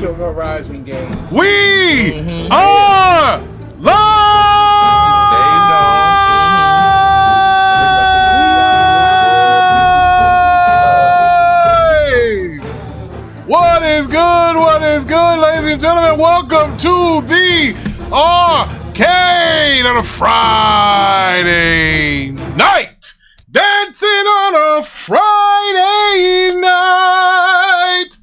your Verizon game. We are live! What is good? What is good, ladies and gentlemen? Welcome to the arcade on a Friday night. Dancing on a Friday night.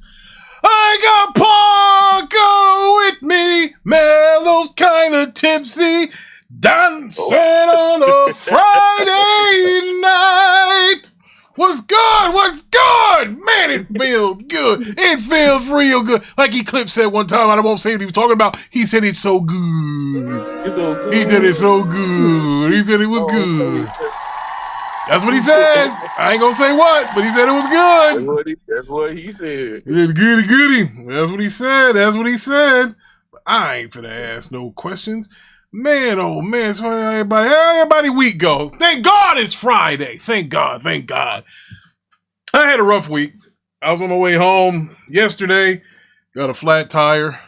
I got Parker with me, Mello's kinda tipsy, dancing on a Friday night. What's good? What's good? Man, it feels good. It feels real good. Like Eclipse said one time, I won't say what he was talking about. He said it's so good. It's so good. He said it's so good. He said it was good. That's what he said. I ain't gonna say what, but he said it was good. That's what he said. Goody, goody. That's what he said. That's what he said. But I ain't finna ask no questions. Man, oh man, so everybody week go. Thank God it's Friday. Thank God, thank God. I had a rough week. I was on my way home yesterday. Got a flat tire.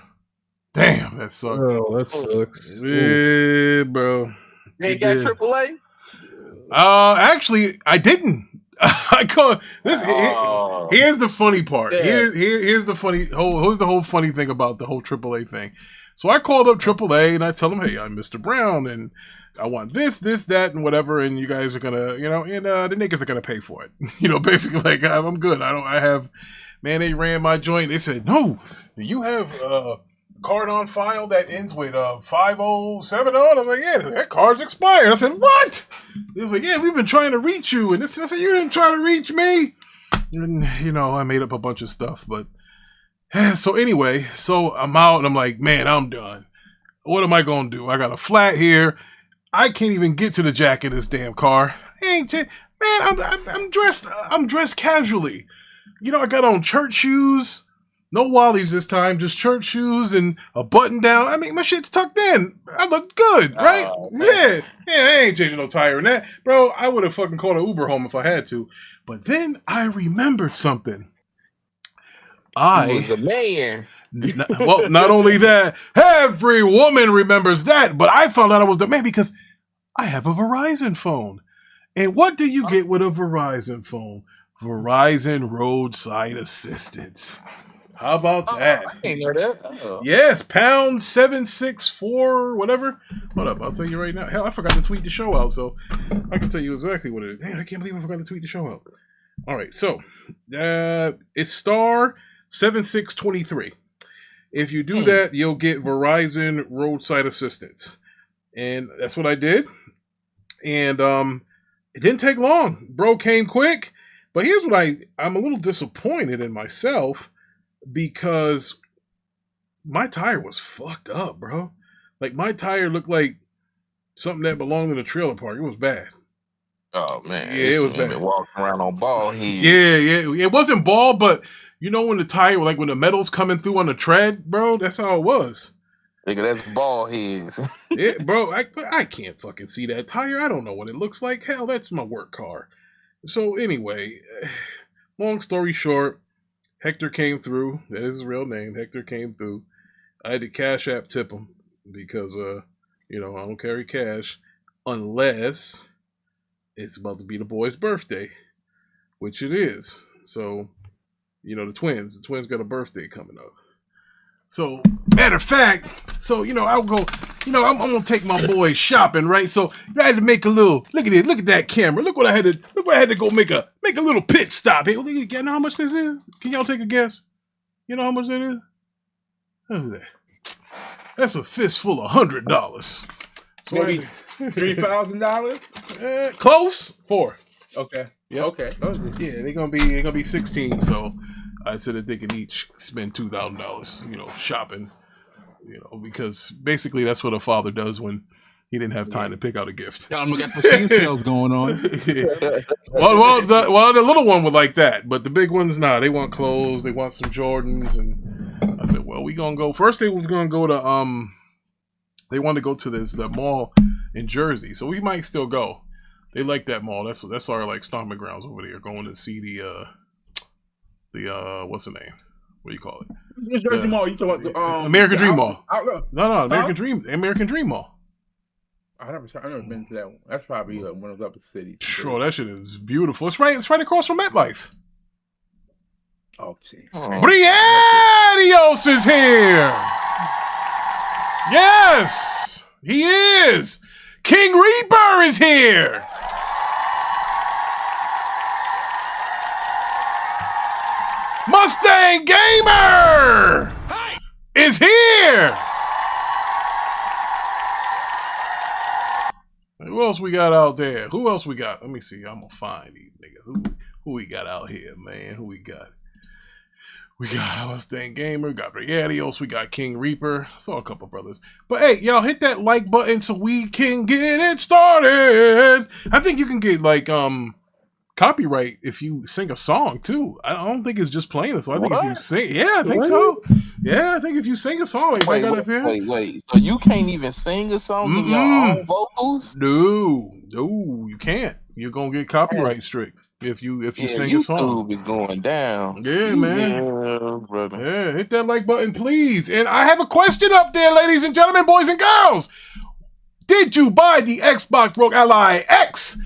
Damn, that sucks. Oh, that sucks. Yeah, bro. They got AAA? Actually, I didn't. I call this. Here's the funny part. Yeah. Here's the funny. Here's the whole funny thing about the whole AAA thing. So I called up AAA and I tell them, hey, I'm Mr. Brown and I want this, that, and whatever. And you guys are gonna, and the niggas are gonna pay for it. Basically, like I'm good. Man, they ran my joint. They said, no, you have card on file that ends with 5070. I was like, yeah, that card's expired. I said, what? He was like, yeah, we've been trying to reach you. And I said, you didn't try to reach me. And, I made up a bunch of stuff. But so anyway, so I'm out and I'm like, man, I'm done. What am I going to do? I got a flat here. I can't even get to the jack of this damn car. I'm dressed casually. I got on church shoes. No Wallies this time, just church shoes and a button down. I mean, my shit's tucked in. I look good, right? Yeah, I ain't changing no tire in that. Bro, I would have fucking called an Uber home if I had to. But then I remembered something. I was a man. Well, not only that, every woman remembers that, but I found out I was the man because I have a Verizon phone. And what do you get with a Verizon phone? Verizon roadside assistance. How about that? I didn't know that. Yes, pound 764, whatever. Hold up, I'll tell you right now. Hell, I forgot to tweet the show out, so I can tell you exactly what it is. Damn, I can't believe I forgot to tweet the show out. All right, so it's star 7623. If you do that, you'll get Verizon roadside assistance, and that's what I did. And it didn't take long. Bro came quick, but here's what I'm a little disappointed in myself. Because my tire was fucked up, bro. Like, my tire looked like something that belonged in a trailer park. It was bad. Oh, man. Yeah, it was bad. Walking around on ball heads. Yeah. It wasn't ball, but when the tire, like when the metal's coming through on the tread, bro, that's how it was. Nigga, that's ball heads. Yeah, bro, I can't fucking see that tire. I don't know what it looks like. Hell, that's my work car. So, anyway, long story short, Hector came through. That is his real name. Hector came through. I had to Cash App tip him because, I don't carry cash unless it's about to be the boy's birthday, which it is. So, the twins got a birthday coming up. So, matter of fact, I'll go, I'm going to take my boy shopping, right? So, I had to make a little, look at that camera. Look what I had to go make a little pit stop here. You know how much this is? Can y'all take a guess? You know how much that is? What is that? That's a fistful of $100. So maybe $3,000? Close. 4. Okay. Yep. Okay. Yeah, they're gonna be 16, so I said that they can each spend $2,000, shopping, because basically that's what a father does when he didn't have time to pick out a gift. Tell them we got some Steam sales going on. Well, the little one would like that, but the big ones, nah, they want clothes, they want some Jordans, and I said, well, we gonna go. First, they was gonna go to they want to go to the mall in Jersey, so we might still go. They like that mall. That's our like stomping grounds over there. Going to see the what's the name? what do you call it? Which Jersey Mall? You talking about the American Dream Mall. Outlet? No, American Dream Mall. I've never been to that one. That's probably one of the upper cities. Sure, that shit is beautiful. It's right across from MetLife. Oh, gee. Briadios is here. Yes, he is. King Reaper is here. Mustang Gamer is here. Who else we got out there? Who else we got? Let me see. I'm gonna find these niggas. Who we got out here, man? Who we got? We got Mustang Gamer, we got Briadios, we got King Reaper. Saw a couple brothers. But hey, y'all hit that like button so we can get it started. I think you can get like copyright if you sing a song too. I don't think it's just playing it. So I think if you sing, I think so. Yeah, I think if you sing a song, like wait, so you can't even sing a song in your own vocals? No, you can't. You're gonna get copyright strict if you sing a song. YouTube is going down. Yeah, man. Yeah, brother. Yeah, hit that like button, please. And I have a question up there, ladies and gentlemen, boys and girls. Did you buy the Xbox ROG Ally X?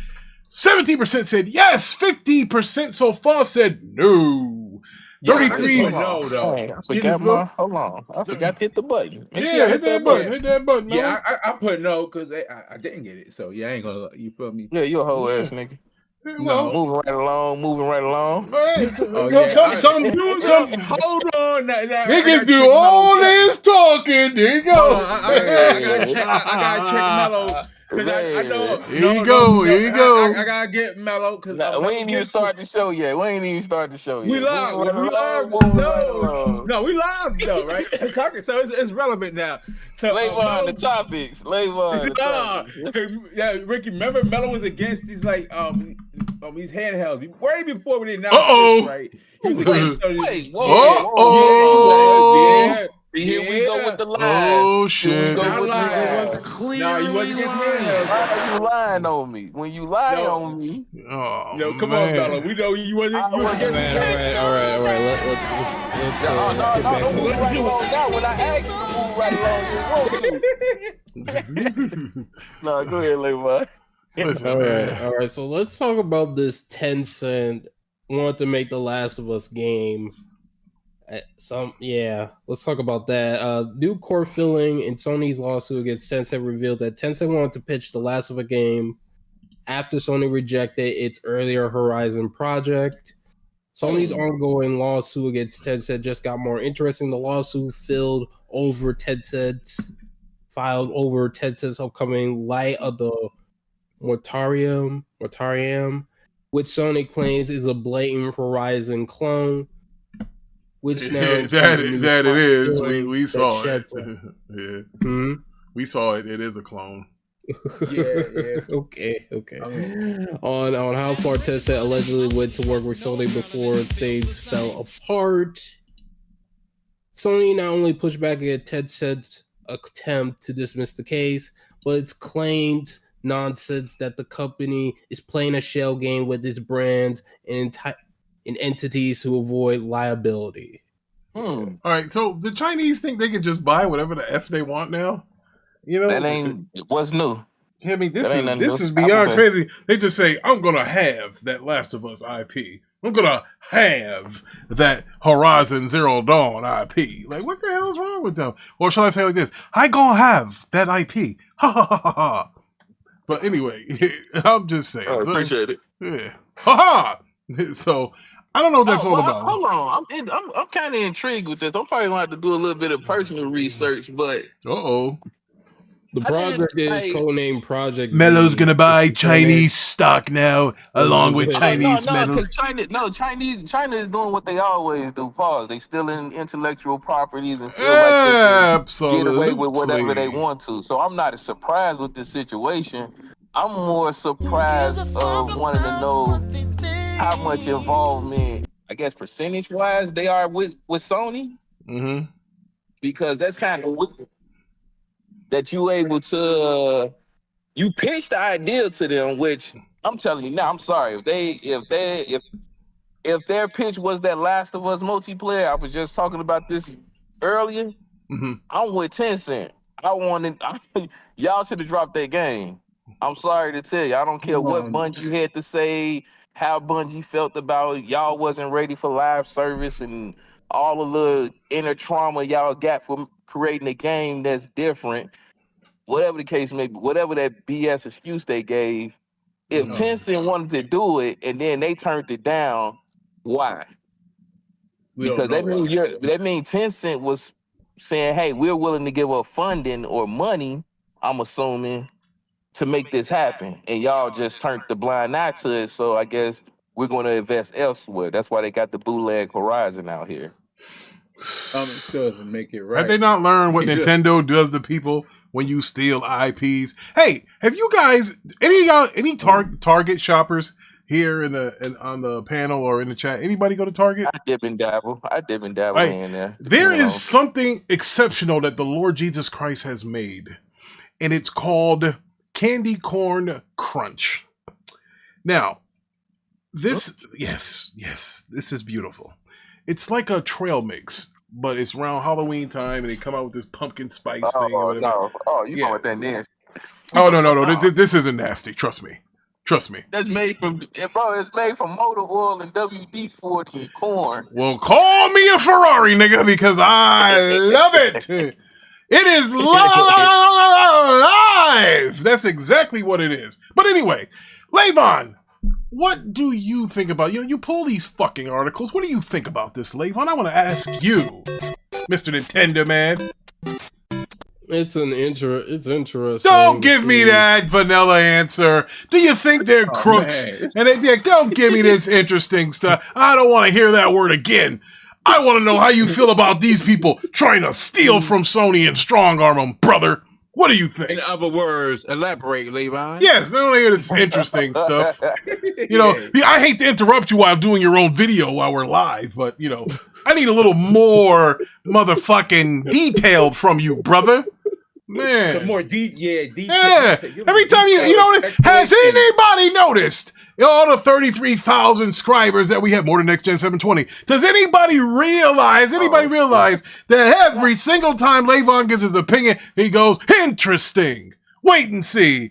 70% said yes. 50% so far said no. 33. No, though. I forgot hold on. I forgot to hit the button. Hit that button. Hit that button, man. Yeah, I put no because I didn't get it. So yeah, I ain't gonna. You feel me? Yeah, you're a whole ass nigga. No. Moving right along. Hey, Hold on. Niggas do all this talking. There you go. I gotta check Mello. Cause I know. Here you go. I gotta get Mello because we ain't even start the show yet. We live. No, we live though, right? So it's relevant now. So Lavon, the topics. Yeah, Ricky. Remember, Mello was against these these handhelds way before we didn't Uh-oh. right? He was against Wait, whoa. Here we go with the lies. Oh shit! It was clear. No, you wasn't against handhelds. Why are you lying on me? When you lie on me, come on, Mello. We know you wasn't. All right. Let's don't move right along now. When I asked you to move right along, you won't. No, go ahead, Lavon. All right. So let's talk about this Tencent wanted to make the Last of Us game. Let's talk about that. New court filing in Sony's lawsuit against Tencent revealed that Tencent wanted to pitch the Last of Us game after Sony rejected its earlier Horizon project. Sony's ongoing lawsuit against Tencent just got more interesting. The lawsuit filed over Tencent's upcoming Light of the Mortarium, which Sony claims is a blatant Horizon clone. Which now that it is. We saw it. We saw it. It is a clone. Yeah. Okay. On how far Tencent allegedly went to work with Sony before things fell apart. Sony not only pushed back against Tencent's attempt to dismiss the case, but its claimed nonsense that the company is playing a shell game with its brands and entities to avoid liability. All right, so the Chinese think they can just buy whatever the F they want now? You know, that ain't what's new. I mean, this is beyond crazy. They just say, I'm gonna have that Last of Us IP. I'm gonna have that Horizon Zero Dawn IP. Like, what the hell is wrong with them? Or shall I say like this? I gonna have that IP. Ha ha ha ha ha. But anyway, I'm just saying. I appreciate it. Yeah. Ha ha! So, I don't know what that's all about. Hold on. I'm kind of intrigued with this. I'm probably going to have to do a little bit of personal research, but... The project is codenamed Project Mello's going to buy Chinese stock now, along with Chinese metal. China is doing what they always do. Pause. They stealing intellectual properties and feel like they can get away with whatever they want to. So I'm not surprised with this situation. I'm more surprised of wanting to know how much involvement, I guess, percentage-wise, they are with Sony. Mm-hmm. Because that's kind of weird that you able to you pitch the idea to them, which I'm telling you now, I'm sorry if if their pitch was that Last of Us multiplayer, I was just talking about this earlier. I'm with Tencent. Y'all should have dropped that game. I'm sorry to tell you. I don't care what Bungie had to say, how Bungie felt about it. Y'all wasn't ready for live service and all of the inner trauma y'all got from creating a game that's different. Whatever the case may be, whatever that BS excuse they gave, if Tencent wanted to do it and then they turned it down, why? Because that means Tencent was saying, hey, we're willing to give up funding or money, I'm assuming, to make this happen. And y'all just turned the blind eye to it. So I guess we're going to invest elsewhere. That's why they got the bootleg Horizon out here. It doesn't make it right. Have they not learned what Nintendo does to people when you steal IPs? Hey, have you guys, any Target shoppers here on the panel or in the chat? Anybody go to Target? I dip and dabble right. in there. There is something exceptional that the Lord Jesus Christ has made, and it's called Candy Corn Crunch. Now, this this is beautiful. It's like a trail mix, but it's around Halloween time, and they come out with this pumpkin spice thing. Or whatever. No. You talking about that nasty? Oh no! This isn't nasty. Trust me. That's made from, it's made from motor oil and WD-40 and corn. Well, call me a Ferrari, nigga, because I love it. It is live. That's exactly what it is. But anyway, Lavon, what do you think about, you pull these fucking articles. What do you think about this, Lavon? I want to ask you, Mr. Nintendo man. It's interesting. Don't give me that vanilla answer. Do you think they're crooks? And don't give me this interesting stuff. I don't want to hear that word again. I want to know how you feel about these people trying to steal from Sony and strong arm them, brother. What do you think? In other words, elaborate, Lavon. Yes, I want to hear this interesting stuff. I hate to interrupt you while doing your own video while we're live, but, I need a little more motherfucking detailed from you, brother. Man. Some more detail. Yeah. Every time has anybody noticed all the 33,000 subscribers that we have, more than Next Gen 720? Does anybody realize that every single time Lavon gives his opinion, he goes, interesting. Wait and see.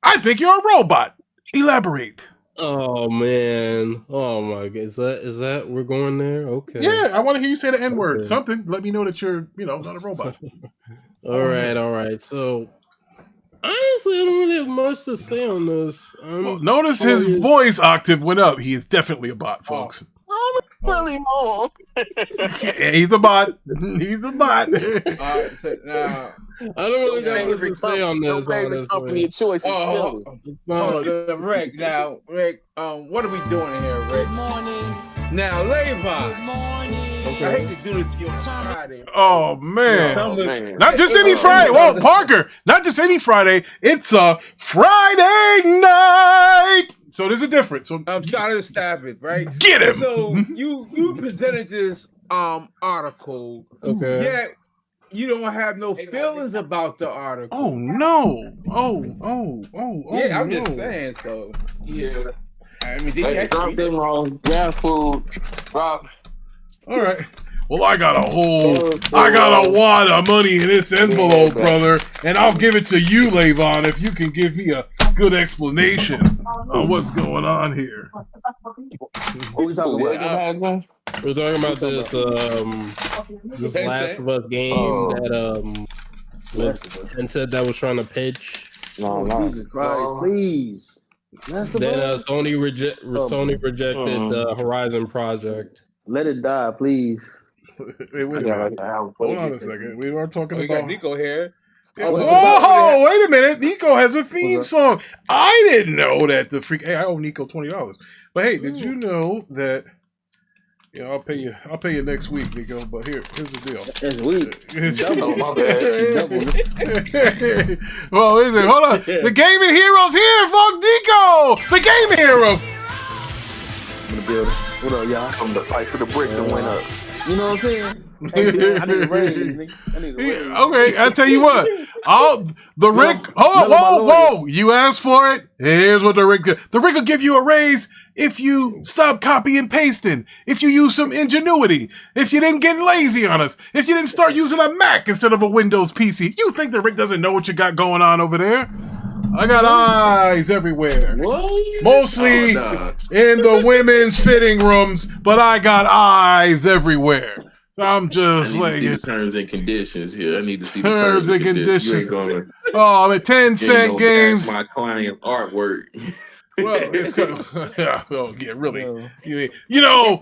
I think you're a robot. Elaborate. Oh man! Oh my God! Is that we're going there? Okay. Yeah, I want to hear you say the N-word. Okay. Something. Let me know that you're, not a robot. All right. So, honestly, I don't really have much to say on this. Notice his voice octave went up. He is definitely a bot, folks. I'm really long. Yeah, he's a bot. He's a bot. So now, I don't really got much to say on this. Favorite company of choice is Rick. Now, Rick, what are we doing here, Rick? Good morning. Now, Lavon. Good morning. Okay. I hate to do this to you on Friday. Oh man. Not just any Friday. Well, Parker, not just any Friday. It's a Friday night. So there's a difference. So I'm sorry to stop it, right? Get him. So you presented this article. Okay. Yet you don't have no feelings about the article. Oh no. Oh. Yeah, I'm just saying. So yeah. I mean, drop them wrong. Jazz food. Drop. All right. Well, I got a wad of money in this envelope, brother, and I'll give it to you, Lavon, if you can give me a good explanation on what's going on here. What we talking about? We're talking about this Last of Us game that Tencent that was trying to pitch. No. Jesus Christ, please. Then Sony rejected the Horizon project. Let it die, please. Wait a minute. Hold on a second. We are talking about got Nikko here. Oh, wait a minute. Nikko has a theme song. I didn't know that the freak. Hey, I owe Nikko $20. But hey, did you know that? I'll pay you next week, Nikko. But here's the deal. Next week. Double, my bad. Well, listen, hold on. The gaming hero's here, folks. Nikko, the gaming hero. In the building. What up, y'all? From the price of the brick that went up. You know what I'm saying? Hey, man, I need a raise, nigga. I need a raise. Okay, I tell you what. Whoa! You asked for it. Here's what the Rick will give you a raise if you stop copy and pasting, if you use some ingenuity, if you didn't get lazy on us, if you didn't start using a Mac instead of a Windows PC. You think the Rick doesn't know what you got going on over there? I got eyes everywhere. What? Mostly in the women's fitting rooms, but I got eyes everywhere. So I'm just like the terms and conditions here. I need to see the terms and conditions. You ain't gonna, I'm at Tencent games. My client artwork. Well, it's gonna get really. You know,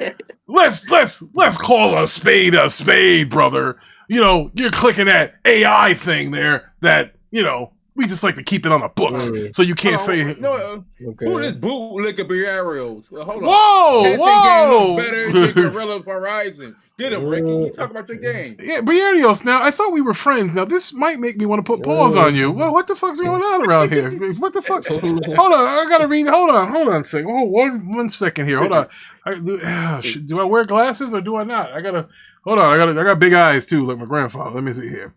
let's call a spade, brother. You know, you're clicking that AI thing there. That we just like to keep it on the books, so you can't say. No, who is bootlicker Briareos? Hold on. Whoa! Better than Gorilla Horizon. Get him, Ricky. You talk about your game. Yeah, Briareos. Now I thought we were friends. Now this might make me want to put pause on you. Well, what the fuck's going on around here? What the fuck? Hold on, I gotta read. Hold on a second. Oh, one second here. Hold on. Do I wear glasses or do I not? Hold on. I got big eyes too, like my grandfather. Let me see here.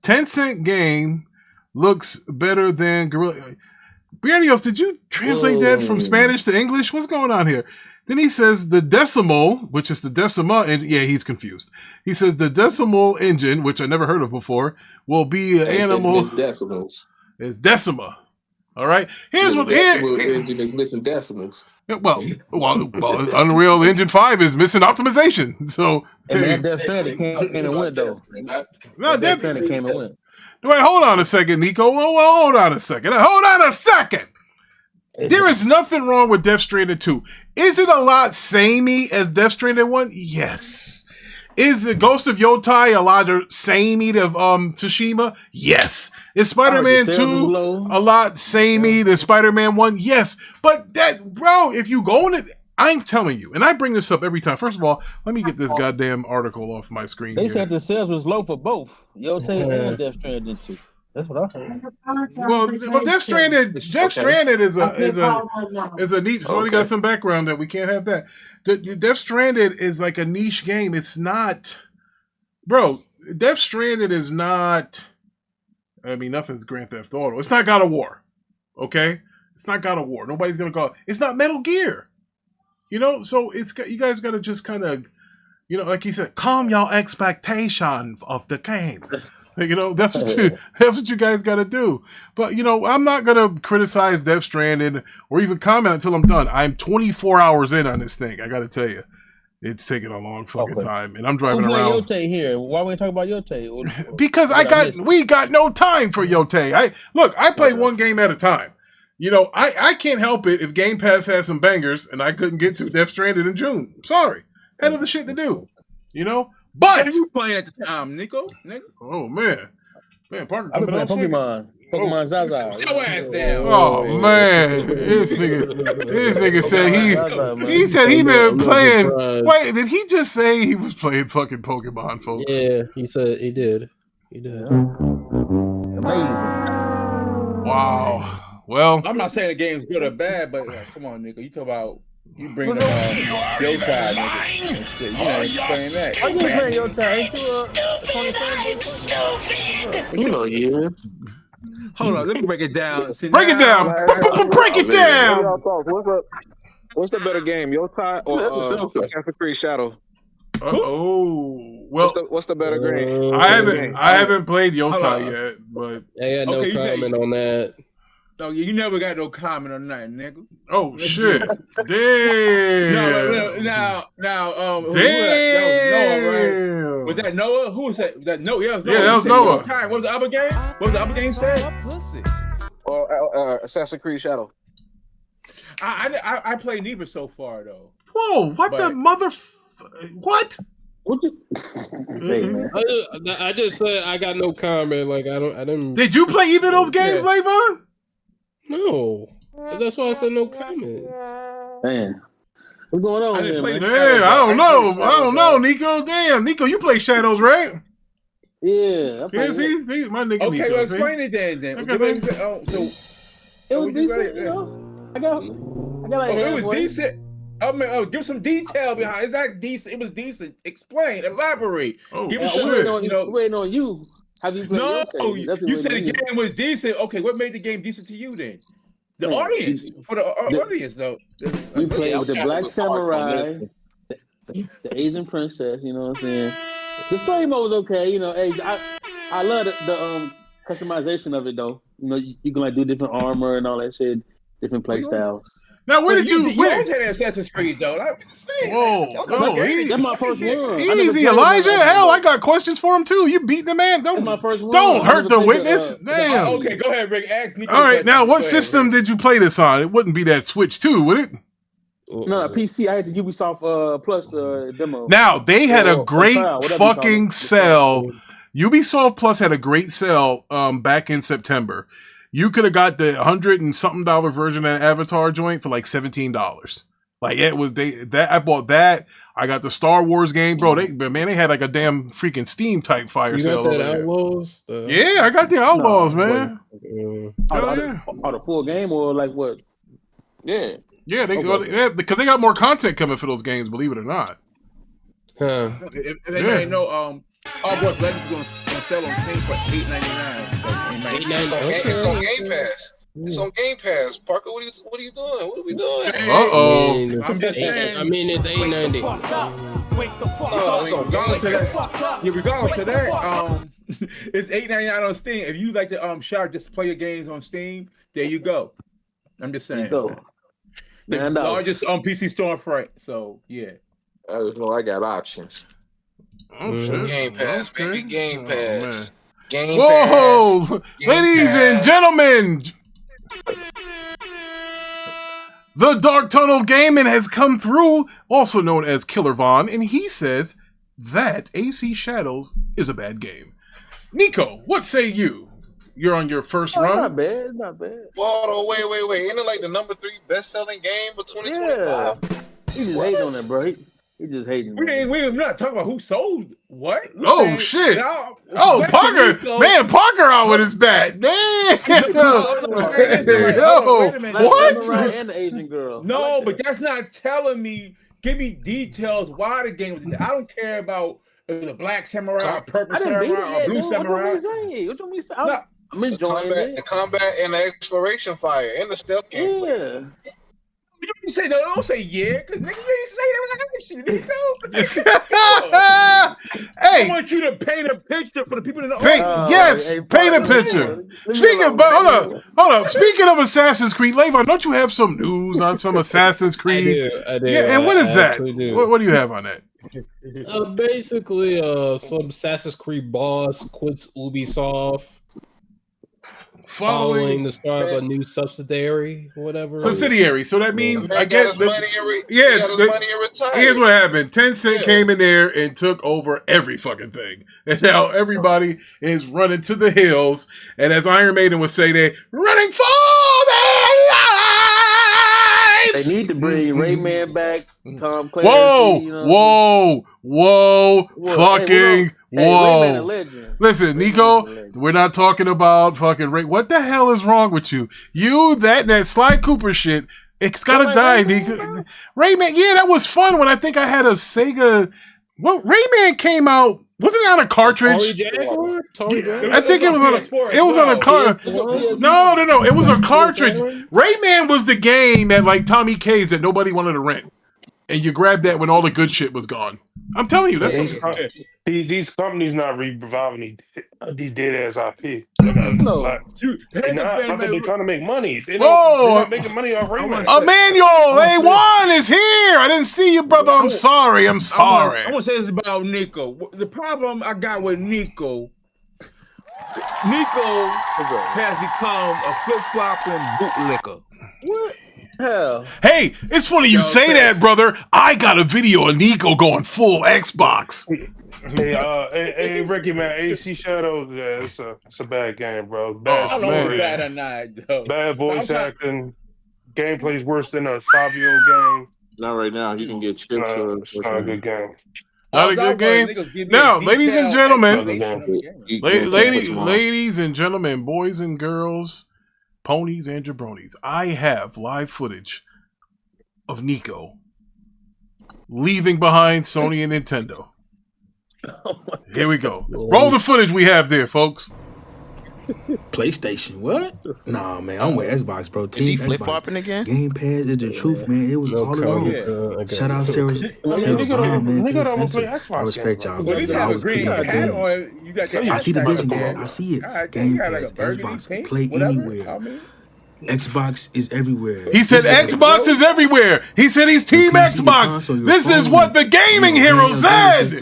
Tencent game looks better than Gorilla. Briareos, did you translate that from Spanish to English? What's going on here? Then he says the decimal, which is the Decima, and yeah, he's confused. He says the decimal engine, which I never heard of before, will be an animal. It's decimals. It's Decima. All right. Here's what engine is missing decimals. Well, Unreal Engine 5 is missing optimization. So and that Stranding came and went though. No, that Stranding came and went. Wait, hold on a second, Nico. Well, hold on a second. Hold on a second. There is nothing wrong with Death Stranding 2. Is it a lot samey as Death Stranding 1? Yes. Is the Ghost of Yotai a lot samey to Tsushima? Yes. Is Spider-Man 2 a lot samey to Spider-Man 1? Yes. But bro, if you go in it, I'm telling you, and I bring this up every time. First of all, let me get this goddamn article off my screen. They said the sales was low for both Yotai and Death Stranding 2. That's what I heard. Well, Death Stranded is a niche. So we got some background that we can't have that. Death Stranded is like a niche game. It's not, bro. Death Stranded is not. I mean, nothing's Grand Theft Auto. It's not God of War. Okay, it's not God of War. Nobody's gonna call it. It's not Metal Gear. So you guys got to just kind of, like he said, calm your expectation of the game. That's what you guys got to do. But I'm not gonna criticize Death Stranding or even comment until I'm done. I'm 24 hours in on this thing. I got to tell you, it's taking a long fucking time, and I'm driving around. Yotai here. Why we talking about Yotai? Because we got no time for Yotai. I play one game at a time. I can't help it if Game Pass has some bangers and I couldn't get to Death Stranding in June. Sorry, had other shit to do. But what are you playing at the time, Nico? Oh man, Parker. I've been playing Pokemon Zaza. Sit your ass down. Oh man, this nigga said he said he been playing. Wait, did he just say he was playing fucking Pokemon, folks? Yeah, he said he did. He did. Amazing. Wow. Well, I'm not saying the game's good or bad, but come on, Nico. You talk about you bring your side, nigga. You ain't playing that. Are you playing your side? Yeah. Hold on, let me break it down. Break it down. Break it down. What's the better game, Yotai or Assassin's Creed Shadow? Oh, well, what's the better game? I haven't played Yotai yet, but I got no comment on that. No, you never got no comment on that, nigga. Oh shit! Damn. Now, damn. That was Noah, right? Was that Noah? Who was that? Was that Noah? Yeah, that was Noah. What was the other game? What was the other game said? Or Assassin's Creed Shadow. I played neither so far though. Whoa! What the mother? What? What you? I just said I got no comment. Like I didn't. Did you play either of those games, Lavon? No. That's why I said no comment. Man, what's going on here, man? Damn, I don't know, Nico. Damn, Nico, you play Shadows, right? Yeah. See, my nigga. Okay, Nico, well, explain it then. It was decent, I got like it was decent. I mean, give some detail behind. It's not decent. It was decent. Explain. Elaborate. Oh, give us shit. Waiting on you. Have you played you said the game was decent. Okay, what made the game decent to you then? The audience. For the audience, though. We played with the Black Samurai, the Asian Princess, you know what I'm saying? The story mode was okay, you know. Hey, I love the customization of it though. You know, you can like do different armor and all that shit, different play styles. Now, where did you? You always had Assassin's Creed, though. I'm saying. Whoa, that's my first one. Easy, Elijah. Hell, I got questions for him too. You beat the man. Don't hurt the witness. Damn. Okay, go ahead, Rick. Ask Nico. All right, now what system did you play this on? It wouldn't be that Switch 2, would it? No, PC. I had the Ubisoft Plus demo. Now they had a great fucking sale. Ubisoft Plus had a great sale back in September. You could have got the $100 and something version of Avatar joint for like $17. Like it was I bought that. I got the Star Wars game, bro. They had like a damn freaking Steam type fire sale. You got that Outlaws? Yeah, I got the Outlaws, man. The full game or like what? Yeah. Yeah, because they got more content coming for those games, believe it or not. If they know Hogwarts Legacy is going to sell on Steam for $8.99. It's on Game Pass. It's on Game Pass. Parker, what are you doing? What are we doing? I'm just saying. I mean, it's $8.90. Regardless of that, it's $8.99 on Steam. If you like to just play your games on Steam, there you go. I'm just saying. The largest PC storefront. So yeah. I got options. Game Pass, baby. Game Pass. Game Whoa! Pass. Ladies and gentlemen, the Dark Tunnel Gaming has come through, also known as Killer Von, and he says that AC Shadows is a bad game. Nico, what say you? You're on your first run? Not bad, not bad. Whoa, wait. Ain't it like the #3 best-selling game of 2025? Yeah. He just hating on that, bro. He just hating. We're not talking about who sold what. Shit. Parker. Man, Parker out with his bat. Damn. What? And the Asian girl. No, but that's not telling me. Give me details why the game was. I don't care about the Black Samurai or Purple Samurai or Blue Samurai. What do you mean? I'm enjoying the combat and the exploration fire and the stealth game. Yeah. You say no, don't say yeah, because niggas ain't say that. Hey, I want you to paint a picture for the people in the paint a picture. Speaking of, hold up. Speaking of Assassin's Creed, Lavon, don't you have some news on some Assassin's Creed? I do. Yeah, and what is that? What do you have on that? Basically, some Assassin's Creed boss quits Ubisoft. Following the start of a new subsidiary, whatever. Subsidiary. So that means I get money here's what happened. Tencent came in there and took over every fucking thing. And now everybody is running to the hills. And as Iron Maiden would say, they're running for their lives. They need to bring Rayman back, Tom Clancy. Whoa. Listen, Nico, we're not talking about fucking Ray. What the hell is wrong with you? That Sly Cooper shit, it's gotta die, Nico. Rayman, yeah, that was fun when I think I had a Sega. Well, Rayman came out. Wasn't it on a cartridge? I think it was on a cartridge. No. It was a cartridge. Rayman was the game at like Tommy K's that nobody wanted to rent. And you grabbed that when all the good shit was gone. I'm telling you, that's these companies not reviving these dead ass IP. No, they're trying to make money. They're not making money off Rayman. Emmanuel A1 is here. I didn't see you, brother. I'm sorry. I want to say this about Nico. The problem I got with Nico has become a flip-flopping bootlicker. what? Hell. Hey, it's funny you say that, brother. I got a video of Nico going full Xbox. Hey, Ricky, man, AC Shadows, it's a bad game, bro. Bad I don't know if it's bad or not, though. Bad voice acting. Gameplay's worse than a 5-year-old game. Not right now. You can get chips. It's not a good game. Not a good game. Now, ladies and gentlemen, ladies and gentlemen, boys and girls, ponies and jabronis, I have live footage of Nico leaving behind Sony and Nintendo. Here we go. Roll the footage we have there, folks. PlayStation, what? Nah, man, I'm with Xbox, bro. Is he flip flopping again? Game Pass is the truth, man. It was all along. Shout out Sarah Bomb, man. I respect y'all. I see the vision, guys. I see it. Game Pass, Xbox, play anywhere. Xbox is everywhere. He said Xbox is everywhere. He said he's Team Xbox. This is what the gaming hero said.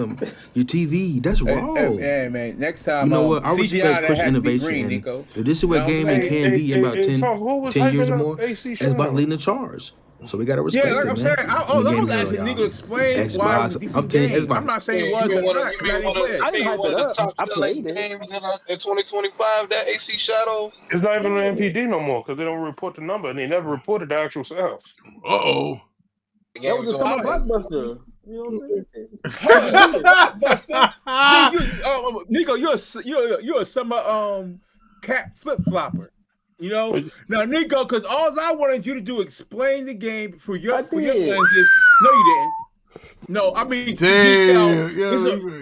Your TV, that's wrong. Hey, man, next time. You know what? I respect push innovation. If this is what gaming can be in about 10 years or more, Xbox leading the charge. So we gotta respect it, man. I'm saying, I was asking Nico to explain why it was a decent game. I'm not saying it was or not. I didn't hype it up. I played it. Games in 2025, that AC Shadow. It's not even an MPD no more because they don't report the number and they never reported the actual sales. Uh-oh. That was a summer blockbuster. You know what I'm saying? Nico, you're a summer cat flip flopper. You know, now Nico, because all I wanted you to do explain the game for your lenses. No, you didn't. No, I mean,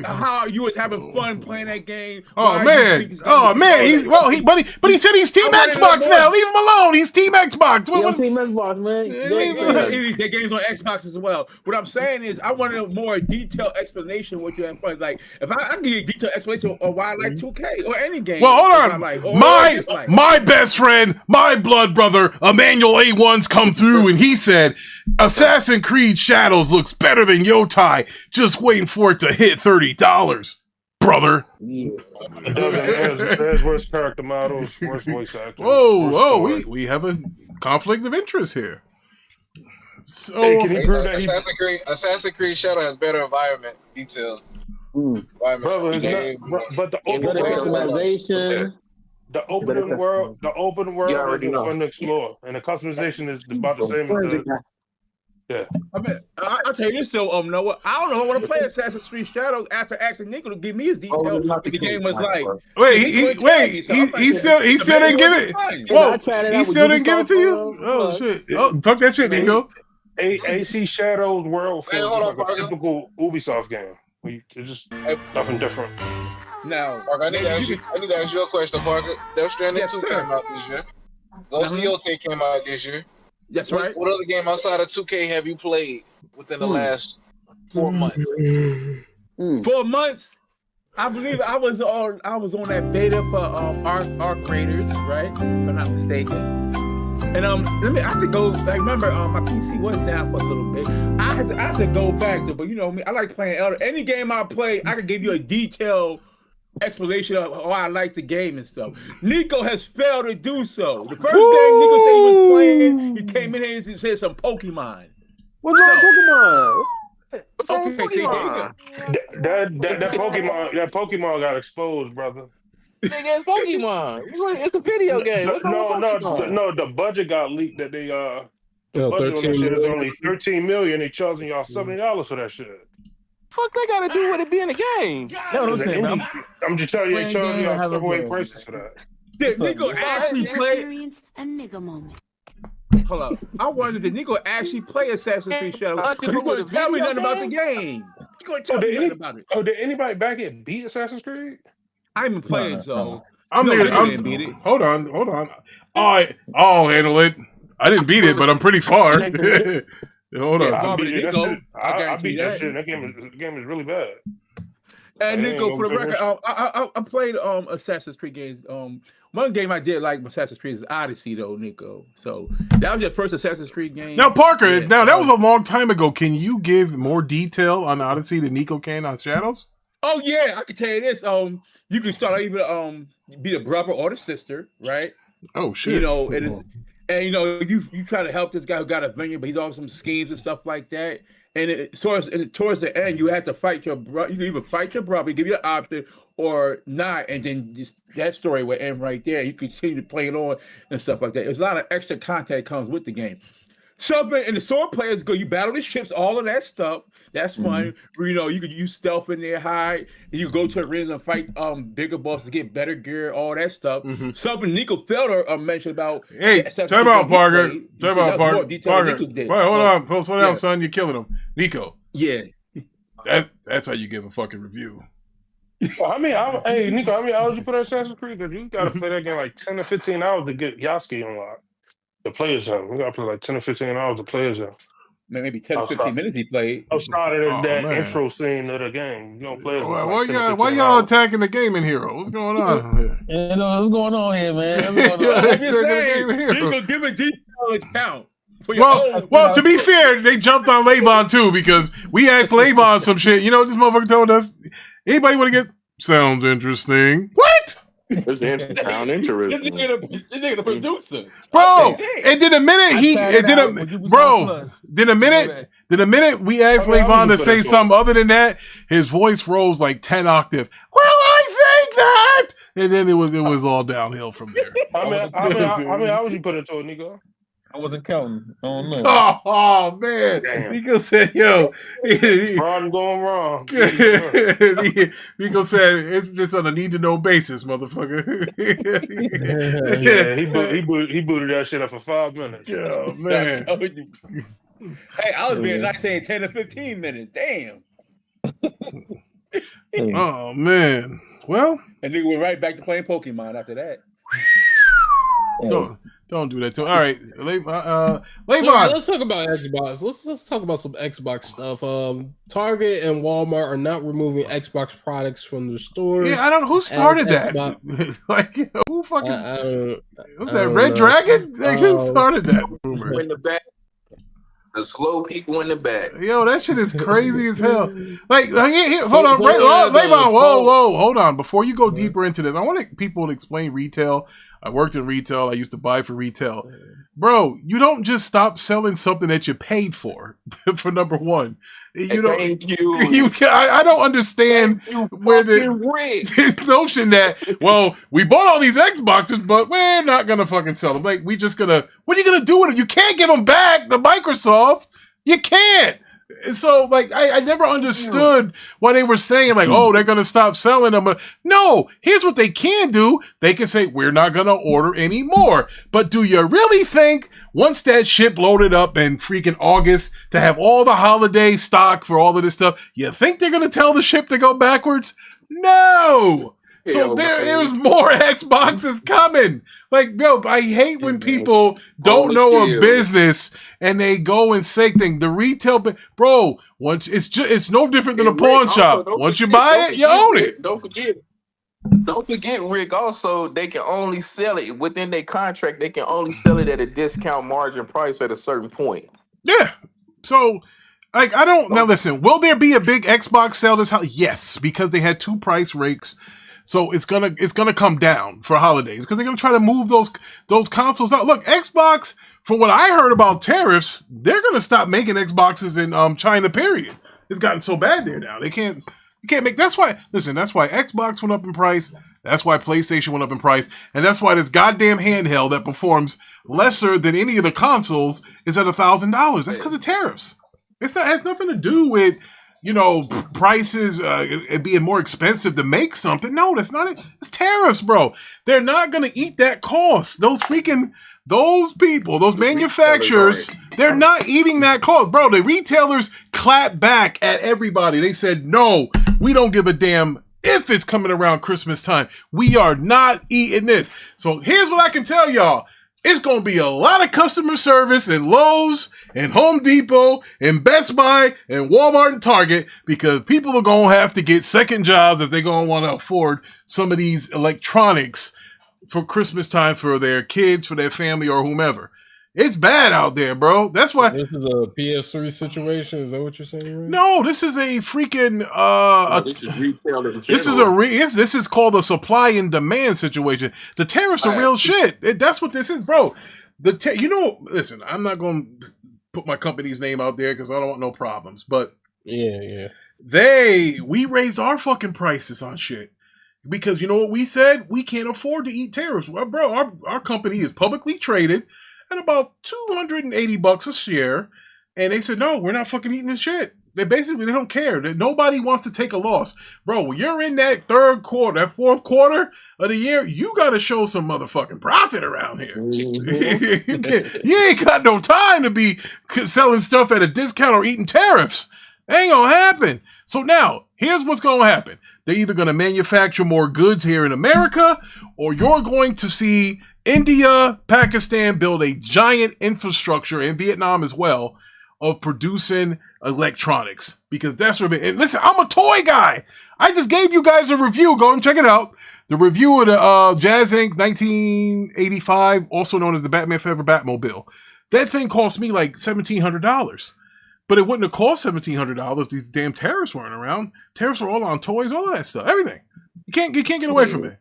how you was having fun playing that game. Oh man, but he said he's Team Xbox now. Leave him alone. He's Team Xbox. Team Xbox, man. The game's on Xbox as well. What I'm saying is, I wanted a more detailed explanation of what you had fun. Like, if I give you a detailed explanation of why I like 2K or any game. Well, hold on. My best friend, my blood brother, Emmanuel A1's come through, and he said Assassin's Creed Shadows looks better than Yotai. Just waiting for it to hit $30, brother. There's worse character models, worse voice actors. Whoa, we have a conflict of interest here. So, hey, can you prove that Assassin's Creed Shadow has better environment detail. Brother, but the open world is fun to explore, and the customization is about the same as the. Yeah. I mean, I'll tell you this though, Noah. I don't know. I want to play Assassin's Creed Shadows after asking Nico to give me his details what the game was like. He still didn't give it. Whoa, he still didn't give it to you? Oh shit! Oh, talk that shit, Nico. AC Shadows world feels like a typical Ubisoft game. It's just nothing different. Now, Mark, I need to ask you a question, Parker. Death Stranding 2 came out this year. Ghost of Yotei came out this year. That's right. What other game outside of 2K have you played within the last 4 months? 4 months? I believe I was on that beta for Arc Raiders, right? If I'm not mistaken. And I have to go. Like, remember, my PC was down for a little bit. I have to go back to, but you know me, I like playing Elder. Any game I play, I can give you a detailed explanation of why I like the game and stuff. Nico has failed to do so. The first game Nico said he was playing, he came in here and said some Pokemon. What's wrong with Pokemon? Okay, see, that Pokemon got exposed, brother. Nigga, it's Pokemon. It's a video game. No, the budget got leaked that they budget on that shit is only $13 million. They charging y'all $70 for that shit. Fuck, they gotta do with it being a game. I'm just telling you, they charging y'all throwaway prices for that. Did Nico actually play a nigga moment? Hold up. I wondered, did Nico actually play Assassin's Creed Shadows? He couldn't tell me nothing about the game. He couldn't tell me nothing about it. Oh, did anybody back it beat Assassin's Creed? I ain't been playing, so beat it. Hold on. I'll handle it. I didn't beat it, but I'm pretty far. Hold on. I beat that shit. That game is really bad. And Nico, for the record, I played Assassin's Creed games. One game I did like Assassin's Creed is Odyssey, though, Nico. So that was your first Assassin's Creed game. Now, Parker, that was a long time ago. Can you give more detail on Odyssey than Nico can on Shadows? Oh yeah, I can tell you this. You can start out either be the brother or the sister, right? Oh shit. You know, it is. And you know, you try to help this guy who got a vineyard, but he's on some schemes and stuff like that. And towards the end, you have to fight your brother. You can either fight your brother, give you an option, or not, and then that story will end right there. You continue to play it on and stuff like that. There's a lot of extra content that comes with the game. Something and the sword players go, you battle the ships, all of that stuff. That's fun. You know, you could use stealth in there, hide, and you go to arenas and fight bigger bosses to get better gear, all that stuff. Something Nico Felder mentioned about. Hey, time out, Parker. Time out, Parker. Wait, hold on. Slow down, son. You're killing him. Nico, Yeah. That's how you give a fucking review. Well, hey Nico, how many hours you put on Assassin's Creed? Because you gotta play that game like 10 to 15 hours to get Yasuke unlocked. The players zone. We gotta play like 10 to 15 hours to players zone. Maybe 10 to 15 minutes he played. Outside of that intro scene of the game. You don't play as why y'all attacking the gaming hero? What's going on here? You know, what's going on here, man? I'm just saying, you can give a detailed account. Well, to be fair, they jumped on Lavon too because we asked Lavon some shit. You know what this motherfucker told us? Anybody want to get? Sounds interesting. What? This sound interesting. This nigga the producer. Bro, and then the minute we asked Lavon to say something other than that, his voice rose like 10 octave. Well, I think that, and then it was all downhill from there. How would you put it to it, Nico? I wasn't counting. I don't know. Oh man. Damn. Nico said, yo. Ron going wrong. Nico said it's just on a need to know basis, motherfucker. Yeah, he booted that shit up for 5 minutes. Oh man. Hey, I was being nice saying 10 to 15 minutes. Damn. Oh man. Well. And nigga went right back to playing Pokemon after that. Don't do that to him. All right, Lavon. Let's talk about Xbox. Let's talk about some Xbox stuff. Target and Walmart are not removing Xbox products from their stores. Yeah, I don't know who started that. Like, who fucking was that Red Dragon? Like, who started that rumor? In the back, the slow people in the back. Yo, that shit is crazy as hell. Like, hold on, Lavon. Whoa, hold on. Before you go deeper into this, I want people to explain retail. I worked in retail. I used to buy for retail. Bro, you don't just stop selling something that you paid for number one. Thank you. I don't understand where this notion that, well, we bought all these Xboxes, but we're not going to fucking sell them. Like, what are you going to do with them? You can't give them back to Microsoft. You can't. So, like, I never understood why they were saying, like, oh, they're going to stop selling them. No, here's what they can do. They can say, we're not going to order anymore. But do you really think once that ship loaded up in freaking August to have all the holiday stock for all of this stuff, you think they're going to tell the ship to go backwards? No. So there's more Xboxes coming. Like, yo, I hate when people don't know a business and they go and say things. The retail, bro, once it's no different than a pawn shop. Once you buy it, you own it. Don't forget, Rick. Also, they can only sell it within their contract. They can only sell it at a discount margin price at a certain point. Yeah. So, like, I don't now. Listen, will there be a big Xbox sale this house? Yes, because they had 2 price breaks. So it's gonna come down for holidays because they're gonna try to move those consoles out. Look, Xbox, from what I heard about tariffs, they're gonna stop making Xboxes in China. Period. It's gotten so bad there now. They can't make. That's why Xbox went up in price. That's why PlayStation went up in price, and that's why this goddamn handheld that performs lesser than any of the consoles is at $1,000. That's because of tariffs. It has nothing to do with, you know, prices it being more expensive to make something. No, that's not it. It's tariffs, bro. They're not going to eat that cost. Those people, those manufacturers, they're not eating that cost. Bro, the retailers clapped back at everybody. They said, no, we don't give a damn if it's coming around Christmas time. We are not eating this. So here's what I can tell y'all. It's going to be a lot of customer service in Lowe's and Home Depot and Best Buy and Walmart and Target because people are going to have to get second jobs if they're going to want to afford some of these electronics for Christmas time for their kids, for their family, or whomever. It's bad out there, bro. That's why this is a PS3 situation. Is that what you're saying? Right? No, this is a freaking this is retail in this is called a supply and demand situation. The tariffs are real shit. That's what this is, bro. Listen, I'm not going to put my company's name out there because I don't want no problems. But yeah, we raised our fucking prices on shit. Because you know what we said? We can't afford to eat tariffs. Well, bro, our company is publicly traded at about $280 a share. And they said, no, we're not fucking eating this shit. They don't care. Nobody wants to take a loss. Bro, when you're in that fourth quarter of the year, you got to show some motherfucking profit around here. You ain't got no time to be selling stuff at a discount or eating tariffs. Ain't gonna happen. So now, here's what's gonna happen. They're either gonna manufacture more goods here in America, or you're going to see India, Pakistan build a giant infrastructure, and Vietnam as well, of producing electronics. Because that's what. And listen, I'm a toy guy. I just gave you guys a review. Go and check it out. The review of the Jazz Inc. 1985, also known as the Batman Forever Batmobile. That thing cost me like $1,700. But it wouldn't have cost $1,700. These damn tariffs weren't around. Tariffs were all on toys, all of that stuff, everything. You can't get away from it.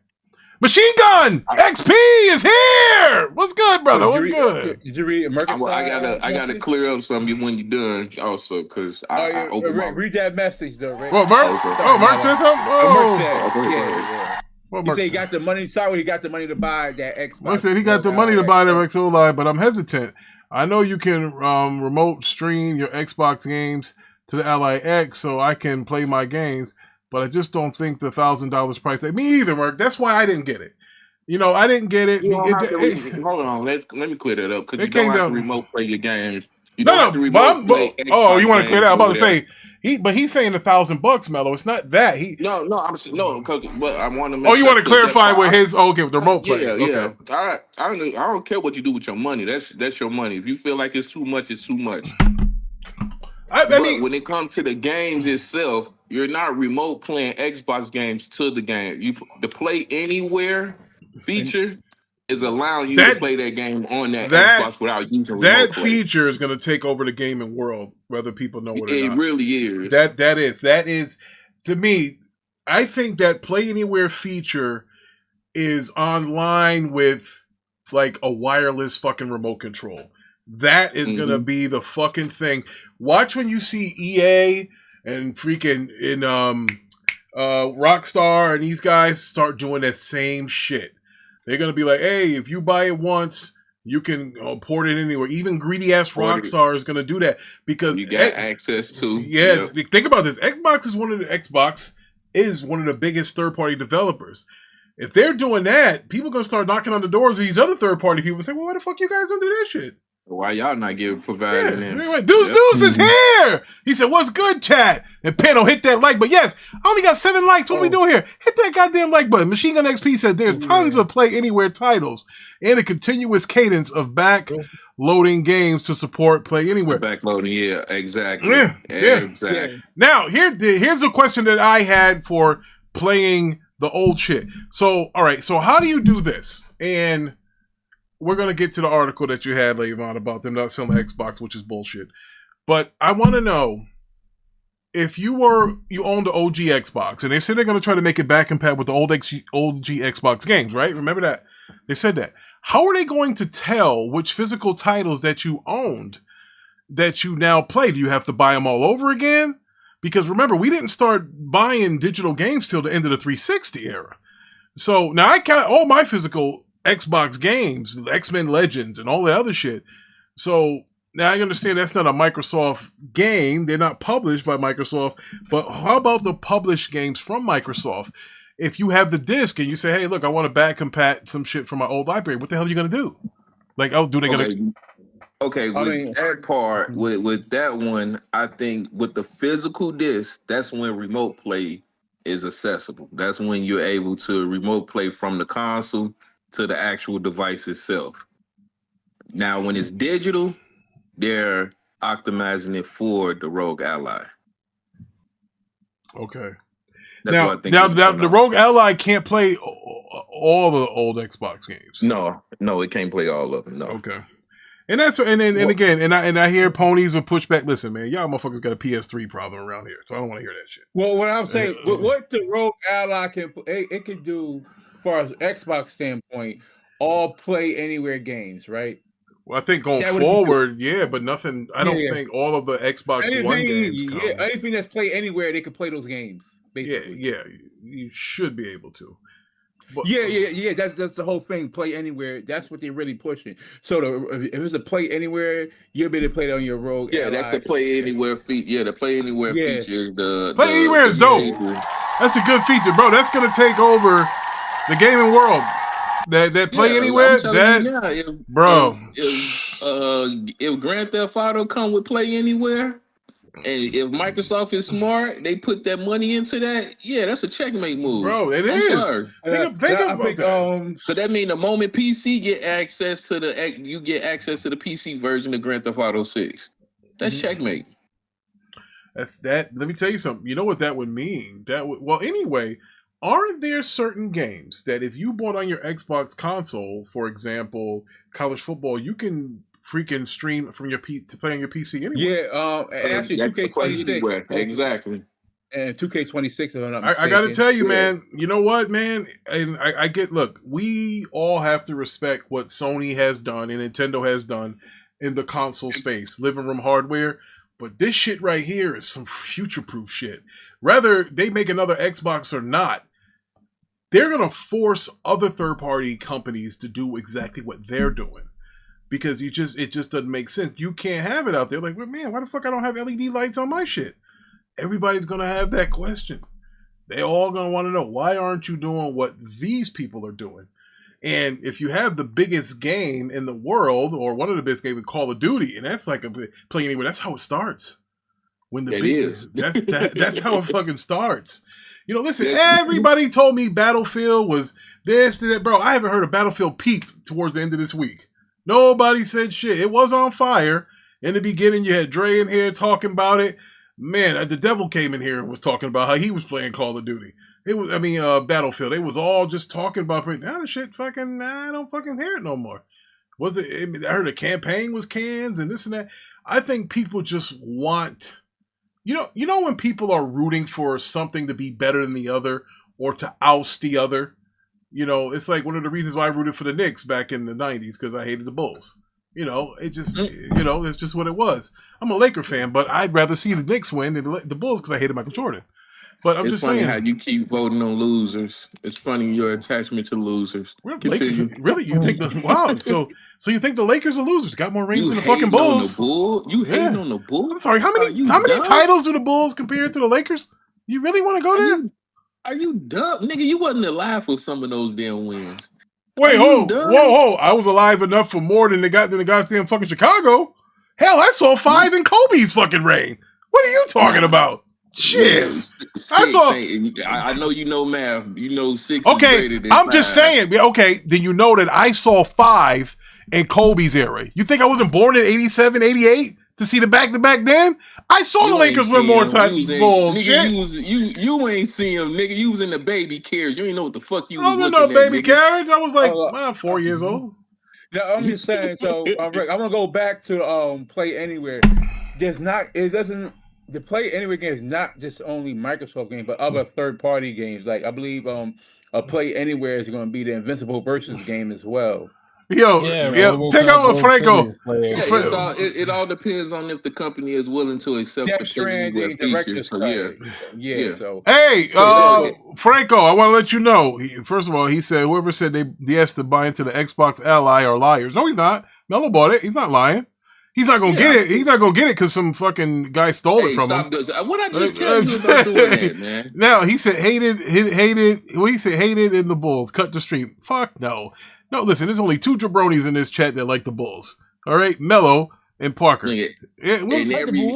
Machine Gun XP is here. What's good, brother? What's good? Did you read American I gotta clear up something when you're done, also, because I opened my... Read that message though. Rick. Well, Mark, Mark said something. Mark said, yeah. He said he got the money. Sorry, he got the money to buy that Xbox. Mark said he got the money to buy that XOLI, but I'm hesitant. I know you can remote stream your Xbox games to the Ally X so I can play my games, but I just don't think the $1,000 price. Me either, Mark. That's why I didn't get it. You know, I didn't get it. Hold on, let me clear that up, because you don't have to remote play your games. You don't have to remote play Xbox. You want to clear that? I'm about to say he's saying $1,000, Mello. It's not that No, because I want to. You want to clarify with his with the remote play? Yeah. Okay. All right. I don't care what you do with your money. That's your money. If you feel like it's too much, it's too much. I mean, when it comes to the games itself, you're not remote playing Xbox games to the game. The play anywhere feature is allowing you to play that game on that Xbox without using remote that play. Feature is going to take over the gaming world, whether people know it or not. It really is. That is to me. I think that play anywhere feature is online with like a wireless fucking remote control. That is going to be the fucking thing. Watch when you see EA and freaking in Rockstar and these guys start doing that same shit. They're going to be like, hey, if you buy it once, you can port it anywhere. Even greedy ass Rockstar is going to do that because you got access to. Yes, think about this. Xbox is one of the biggest third party developers. If they're doing that, people are going to start knocking on the doors of these other third party people and say, well, why the fuck you guys don't do that shit? Why y'all not providing this? Anyway, Deuce is here. He said, what's good, chat? And Pano, hit that like button. Yes, I only got 7 likes. What are we doing here? Hit that goddamn like button. Machine Gun XP said there's tons of Play Anywhere titles and a continuous cadence of back-loading games to support Play Anywhere. Back-loading, yeah, exactly. Yeah. Exactly. Now, here's the question that I had for playing the old shit. So, all right, so how do you do this? And we're going to get to the article that you had, Lavon, about them not selling Xbox, which is bullshit. But I want to know, if you owned the OG Xbox, and they said they're going to try to make it back compatible with the old OG Xbox games, right? Remember that? They said that. How are they going to tell which physical titles that you owned that you now play? Do you have to buy them all over again? Because remember, we didn't start buying digital games till the end of the 360 era. So now I got all my physical Xbox games, X-Men Legends, and all that other shit. So now I understand that's not a Microsoft game. They're not published by Microsoft. But how about the published games from Microsoft? If you have the disc and you say, hey, look, I want to back compat some shit from my old library, what the hell are you going to do? Like, Okay, with that part, with that one, I think with the physical disc, that's when remote play is accessible. That's when you're able to remote play from the console to the actual device itself. Now, when it's digital, they're optimizing it for the ROG Ally. Okay. That's now, what I think now the ROG Ally can't play all the old Xbox games. No, it can't play all of them. No. Okay. And that's again, I hear ponies will push back. Listen, man, y'all motherfuckers got a PS3 problem around here, so I don't want to hear that shit. Well, what I'm saying, what the ROG Ally it can do, as far as Xbox standpoint, all play anywhere games, right? Well, I think going forward, but nothing. I don't think all of the Xbox One games. Anything that's play anywhere, they can play those games. Basically, yeah, you should be able to. But, that's the whole thing. Play anywhere. That's what they're really pushing. So if it's a play anywhere, you'll be able to play it on your ROG. Yeah, that's the play anywhere feature. Yeah, the play anywhere feature. Play anywhere is dope. That's a good feature, bro. That's gonna take over the gaming world. That play anywhere. If Grand Theft Auto come with play anywhere, And if Microsoft is smart, they put that money into that. Yeah, that's a checkmate move, bro. It is. Sorry. Think about that. So that means the moment PC get access to you get access to the PC version of Grand Theft Auto 6. That's checkmate. That's that. Let me tell you something. You know what that would mean? Well, anyway, aren't there certain games that if you bought on your Xbox console, for example, college football, you can freaking stream from your to play on your PC anyway? Yeah, and actually 2K26 exactly. And 2K26, if I'm not mistaken. I got to tell you, man. You know what, man? And I get. Look, we all have to respect what Sony has done and Nintendo has done in the console space, living room hardware. But this shit right here is some future-proof shit. Whether they make another Xbox or not, they're gonna force other third-party companies to do exactly what they're doing. Because it just doesn't make sense. You can't have it out there. Like, well, man, why the fuck I don't have LED lights on my shit? Everybody's going to have that question. They all going to want to know, why aren't you doing what these people are doing? And if you have the biggest game in the world, or one of the biggest games in Call of Duty, and that's like a play anywhere, that's how it starts. When the that's how it fucking starts. You know, listen, everybody told me Battlefield was this, that. Bro, I haven't heard of Battlefield peak towards the end of this week. Nobody said shit. It was on fire. In the beginning, you had Dre in here talking about it. Man, the devil came in here and was talking about how he was playing Call of Duty. Battlefield. It was all just talking about, now the shit fucking, I don't fucking hear it no more. I heard the campaign was cans and this and that. I think people just want, you know when people are rooting for something to be better than the other or to oust the other? You know, it's like one of the reasons why I rooted for the Knicks back in the 90s, because I hated the Bulls. You know, it just, it's just what it was. I'm a Laker fan, but I'd rather see the Knicks win than the Bulls because I hated Michael Jordan. But I'm just saying. It's funny how you keep voting on losers. It's funny your attachment to losers. Really? You think wow? So you think the Lakers are losers? Got more rings than the fucking Bulls? You hating on the Bulls? I'm sorry. How many titles do the Bulls compare to the Lakers? You really want to go there? Are you dumb, nigga? You wasn't alive for some of those damn wins. Wait, whoa! I was alive enough for more than the goddamn fucking Chicago. Hell, I saw 5 in Kobe's fucking reign. What are you talking about? Shit. I know you know math. You know 6 is greater than 5. I'm just saying. Okay, then you know that I saw 5 in Kobe's era. You think I wasn't born in 87, 88 to see the back-to-back then? I saw the Lakers win more titles. Bullshit. You ain't seen him, nigga. You was in the baby carriage. You ain't know what the fuck you was looking at. I was in no baby carriage. I was like 4 years old. No, I'm just saying. So, Rick, I'm gonna go back to Play Anywhere. The Play Anywhere game is not just only Microsoft games, but other third-party games. Like I believe Play Anywhere is going to be the Invincible Versus game as well. Yo, check out what Franco. It all depends on if the company is willing to accept the features. So, So hey, Franco, I want to let you know. First of all, he said whoever said they has to buy into the Xbox Ally are liars. No, he's not. Mello bought it. He's not lying. He's not gonna get it. He's not gonna get it because some fucking guy stole it from him. What I just tell you about doing that, man? Now he said hated. He said hated in the Bulls. Cut the stream. Fuck no. No, listen. There's only 2 jabronis in this chat that like the Bulls. All right, Mello and Parker. In every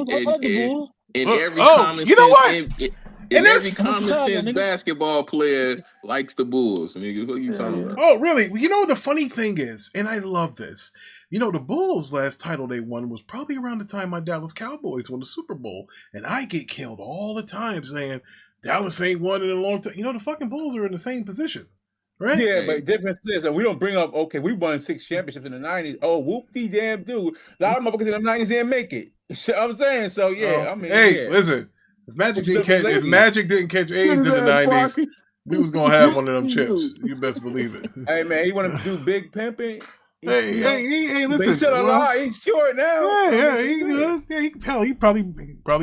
common sense basketball player likes the Bulls. Nigga, what are you talking about? Oh, really? You know what the funny thing is, and I love this. You know, the Bulls' last title they won was probably around the time my Dallas Cowboys won the Super Bowl. And I get killed all the time saying Dallas ain't won in a long time. You know, the fucking Bulls are in the same position, right? Yeah, but difference is that we don't bring up, okay, we won 6 championships in the 90s. Oh, whoop-de-damn dude. A lot of motherfuckers in the 90s didn't make it. So I'm saying, so yeah, I mean, listen, if Magic didn't catch AIDS in the 90s, we was going to have one of them chips. You best believe it. Hey, man, he want to do big pimping. Hey, listen. He's still alive. He's short now. He good. Yeah, he probably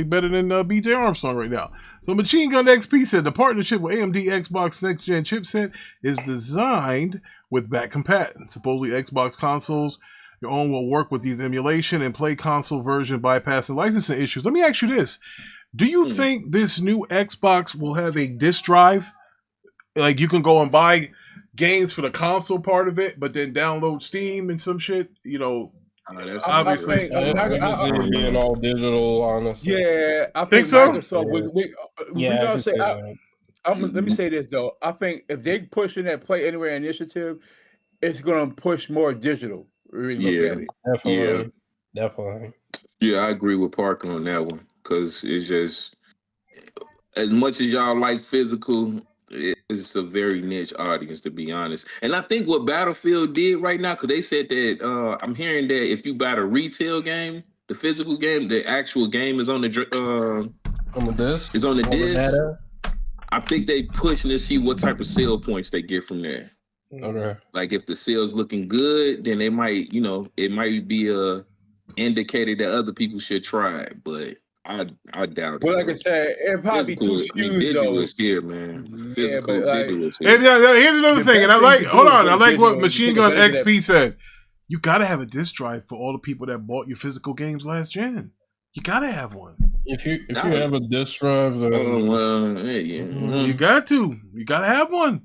better than BJ Armstrong right now. So Machine Gun XP said the partnership with AMD Xbox Next Gen chipset is designed with back compat. Supposedly Xbox consoles, your own will work with these emulation and play console version bypassing licensing issues. Let me ask you this. Do you think this new Xbox will have a disk drive? Like you can go and buy games for the console part of it, but then download Steam and some shit, Obviously, I see it being all digital. Honestly, yeah, I think so. Microsoft, we gonna say. Let me say this though. I think if they pushing that Play Anywhere initiative, it's gonna push more digital. Really look at it. Definitely. Yeah, I agree with Parker on that one because it's just as much as y'all like physical. It's a very niche audience, to be honest. And I think what Battlefield did right now, because they said that I'm hearing that if you buy the retail game, the physical game, the actual game is on the disc. It's on the disc. I think they pushing to see what type of sale points they get from there. Okay. Like if the sale's looking good, then they might, it might be a indicator that other people should try it, but I doubt it. Well, like I said, it'd probably be too skewed though. Is here, man. Physical, but like, here's another thing, and I like what Machine Gun XP said. You gotta have a disc drive for all the people that bought your physical games last gen. You gotta have one. If you have a disc drive, you got to. You gotta have one.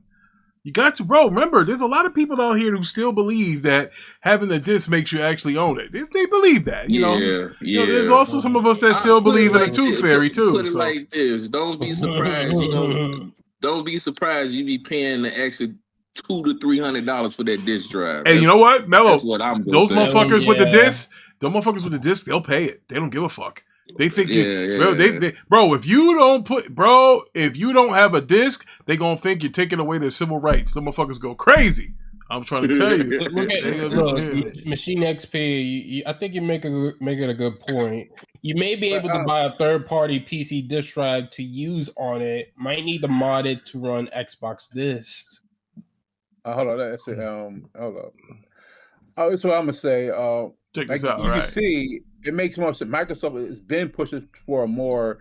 You got to, bro. Remember, there's a lot of people out here who still believe that having a disc makes you actually own it. They believe that, you know. There's also some of us that still believe in a tooth fairy too. Put it like this: don't be surprised. Don't be surprised you be paying the extra $200 to $300 for that disc drive. Hey, you know what, Mello? That's what I'm those motherfuckers with the disc. Those motherfuckers with the disc, they'll pay it. They don't give a fuck. They think if you don't have a disc, they gonna think you're taking away their civil rights. The motherfuckers go crazy. I'm trying to tell you. Machine XP, I think you're making a good point. You may be able to buy a third-party PC disc drive to use on it. Might need to mod it to run Xbox discs. Hold on, that's it. Hold up. Oh, that's what I'm gonna say. Check this out. You can see it makes more sense. Microsoft has been pushing for a more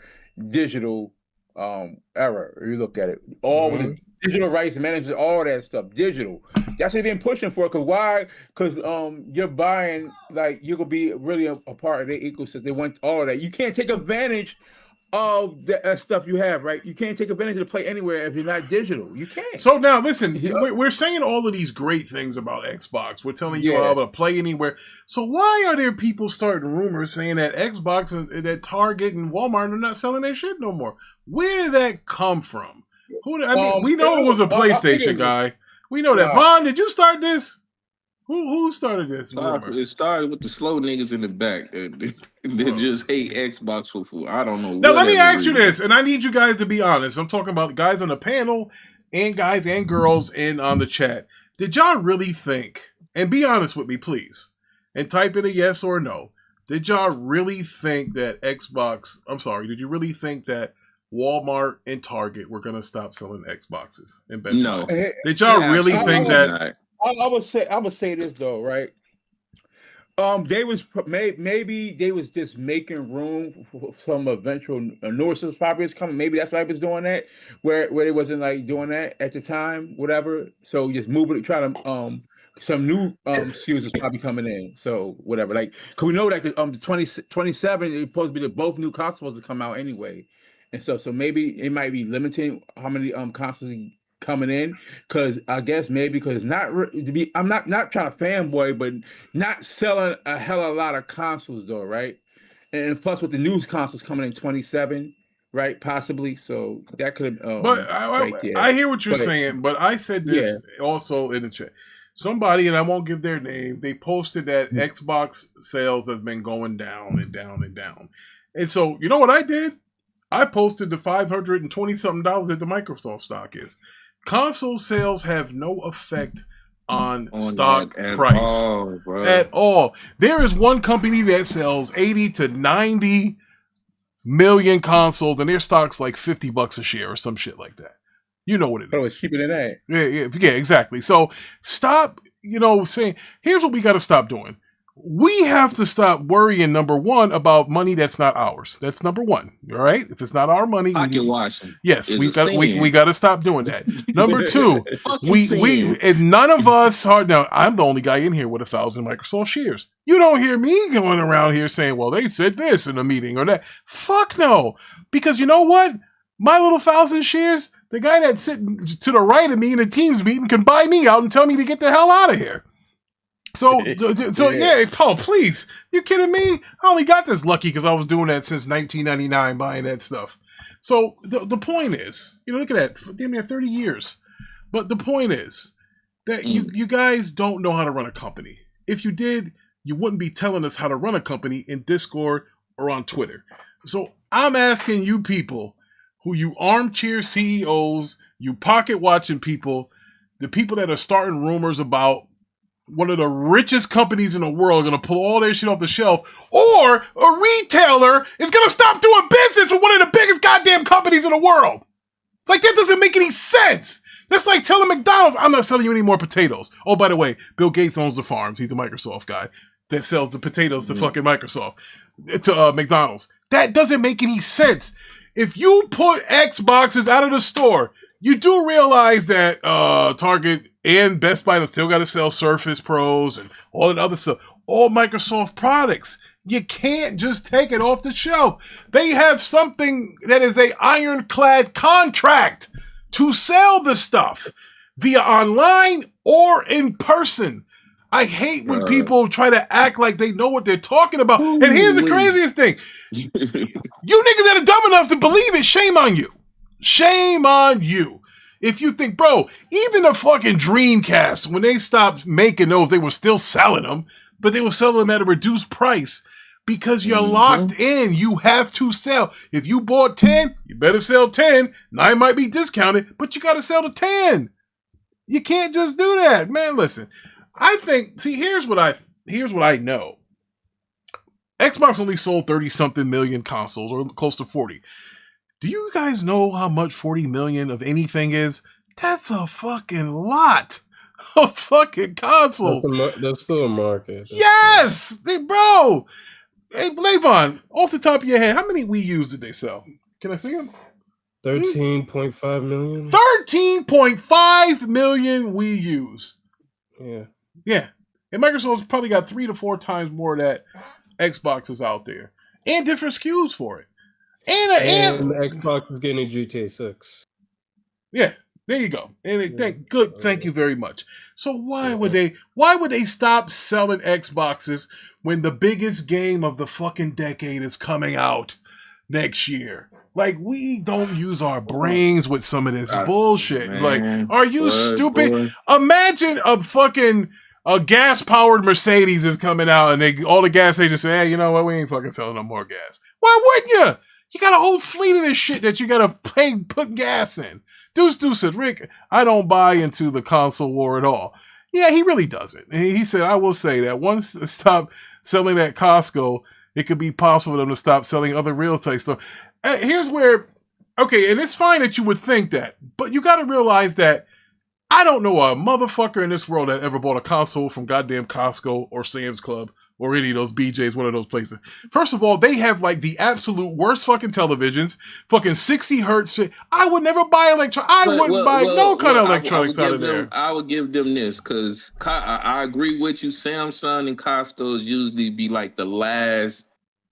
digital era. You look at it, all with the digital rights management, all that stuff, digital. That's what they've been pushing for. Cause why? Because you're buying, like, you're gonna be really a part of their ecosystem. They want all of that. You can't take advantage of that stuff you have, right? You can't take advantage of the Play Anywhere if you're not digital. You can't. So now, listen, we're saying all of these great things about Xbox. We're telling you how to play anywhere. So why are there people starting rumors saying that Xbox and that Target and Walmart are not selling their shit no more? Where did that come from? We know it was a PlayStation guy. We know that. Vaughn, did you start this? Who started this? It started with the slow niggas in the back that just hate Xbox for I don't know. Now let me ask you this, and I need you guys to be honest. I'm talking about guys on the panel and guys and girls on the chat. Did y'all really think, and be honest with me, please, and type in a yes or no. Did y'all really think that did you really think that Walmart and Target were going to stop selling Xboxes and Best Buy? Did y'all really think that? I would say this though, right? Maybe they was just making room for some eventual newer properties coming. Maybe that's why I was doing that, where they wasn't like doing that at the time, whatever. So just moving, trying to some new SKUs is probably coming in. So whatever, like, cause we know that the 2027 it's supposed to be both new consoles to come out anyway, and so maybe it might be limiting how many consoles coming in, because I guess maybe because I'm not trying to fanboy, but not selling a hell of a lot of consoles though, right? And plus with the new consoles coming in 27, right? Possibly, so that could. But I hear what you're saying, but I said this also in the chat. Somebody, and I won't give their name, they posted that Xbox sales have been going down and down and down, and so you know what I did? I posted the $520-something that the Microsoft stock is. Console sales have no effect on stock price at all. There is one company that sells 80 to 90 million consoles, and their stock's like $50 a share or some shit like that. You know what it is. Oh, it's cheaper than that. Yeah, exactly. So stop, saying, here's what we got to stop doing. We have to stop worrying, number one, about money that's not ours. That's number one. All right? If it's not our money, yes, we got to stop doing that. Number two, if none of us are now, I'm the only guy in here with 1,000 Microsoft shares. You don't hear me going around here saying, well, they said this in a meeting or that. Fuck no. Because you know what? My little 1,000 shares, the guy that's sitting to the right of me in the Teams meeting can buy me out and tell me to get the hell out of here. So yeah, Paul, please. You kidding me? I only got this lucky because I was doing that since 1999, buying that stuff. So the point is, look at that, damn near 30 years. But the point is that you guys don't know how to run a company. If you did, you wouldn't be telling us how to run a company in Discord or on Twitter. So I'm asking you people, who you armchair CEOs, you pocket watching people, the people that are starting rumors about one of the richest companies in the world going to pull all their shit off the shelf, or a retailer is going to stop doing business with one of the biggest goddamn companies in the world. Like, that doesn't make any sense. That's like telling McDonald's, I'm not selling you any more potatoes. Oh, by the way, Bill Gates owns the farms. He's a Microsoft guy that sells the potatoes to fucking Microsoft, to McDonald's. That doesn't make any sense. If you put Xboxes out of the store, you do realize that Target and Best Buy have still got to sell Surface Pros and all that other stuff. All Microsoft products. You can't just take it off the shelf. They have something that is an ironclad contract to sell the stuff via online or in person. I hate when people try to act like they know what they're talking about. And here's the craziest thing. You niggas that are dumb enough to believe it, shame on you. Shame on you. If you think, bro, even the fucking Dreamcast, when they stopped making those, they were still selling them, but they were selling them at a reduced price because you're locked in. You have to sell. If you bought 10, you better sell 10. 9 might be discounted, but you got to sell the 10. You can't just do that. Man, listen, I think, here's what I know. Xbox only sold 30-something million consoles, or close to 40. Do you guys know how much 40 million of anything is? That's a fucking lot of fucking consoles. That's still a market. Yes! Bro! Hey, Lavon, off the top of your head, how many Wii U's did they sell? Can I see them? 13.5 million. 13.5 million Wii U's. Yeah. Yeah. And Microsoft's probably got 3 to 4 times more of that Xboxes out there. And different SKUs for it. And Xbox is getting GTA 6. Yeah, there you go. And thank you very much. So why would they stop selling Xboxes when the biggest game of the fucking decade is coming out next year? Like, we don't use our brains with some of this bullshit. Man, like, are you stupid? Boy. Imagine a gas-powered Mercedes is coming out and all the gas agents say, hey, you know what? We ain't fucking selling no more gas. Why wouldn't you? You got a whole fleet of this shit that you got to put gas in. Deuce said, Rick, I don't buy into the console war at all. Yeah, he really doesn't. He said, I will say that once they stop selling at Costco, it could be possible for them to stop selling other real estate stuff. Here's where, okay, and it's fine that you would think that, but you got to realize that I don't know a motherfucker in this world that ever bought a console from goddamn Costco or Sam's Club or any of those BJs, one of those places. First of all, they have like the absolute worst fucking televisions, fucking 60 hertz shit. I would never buy electronics. I wouldn't buy no kind of electronics out of there. I would give them this because I agree with you. Samsung and Costco's usually be like the last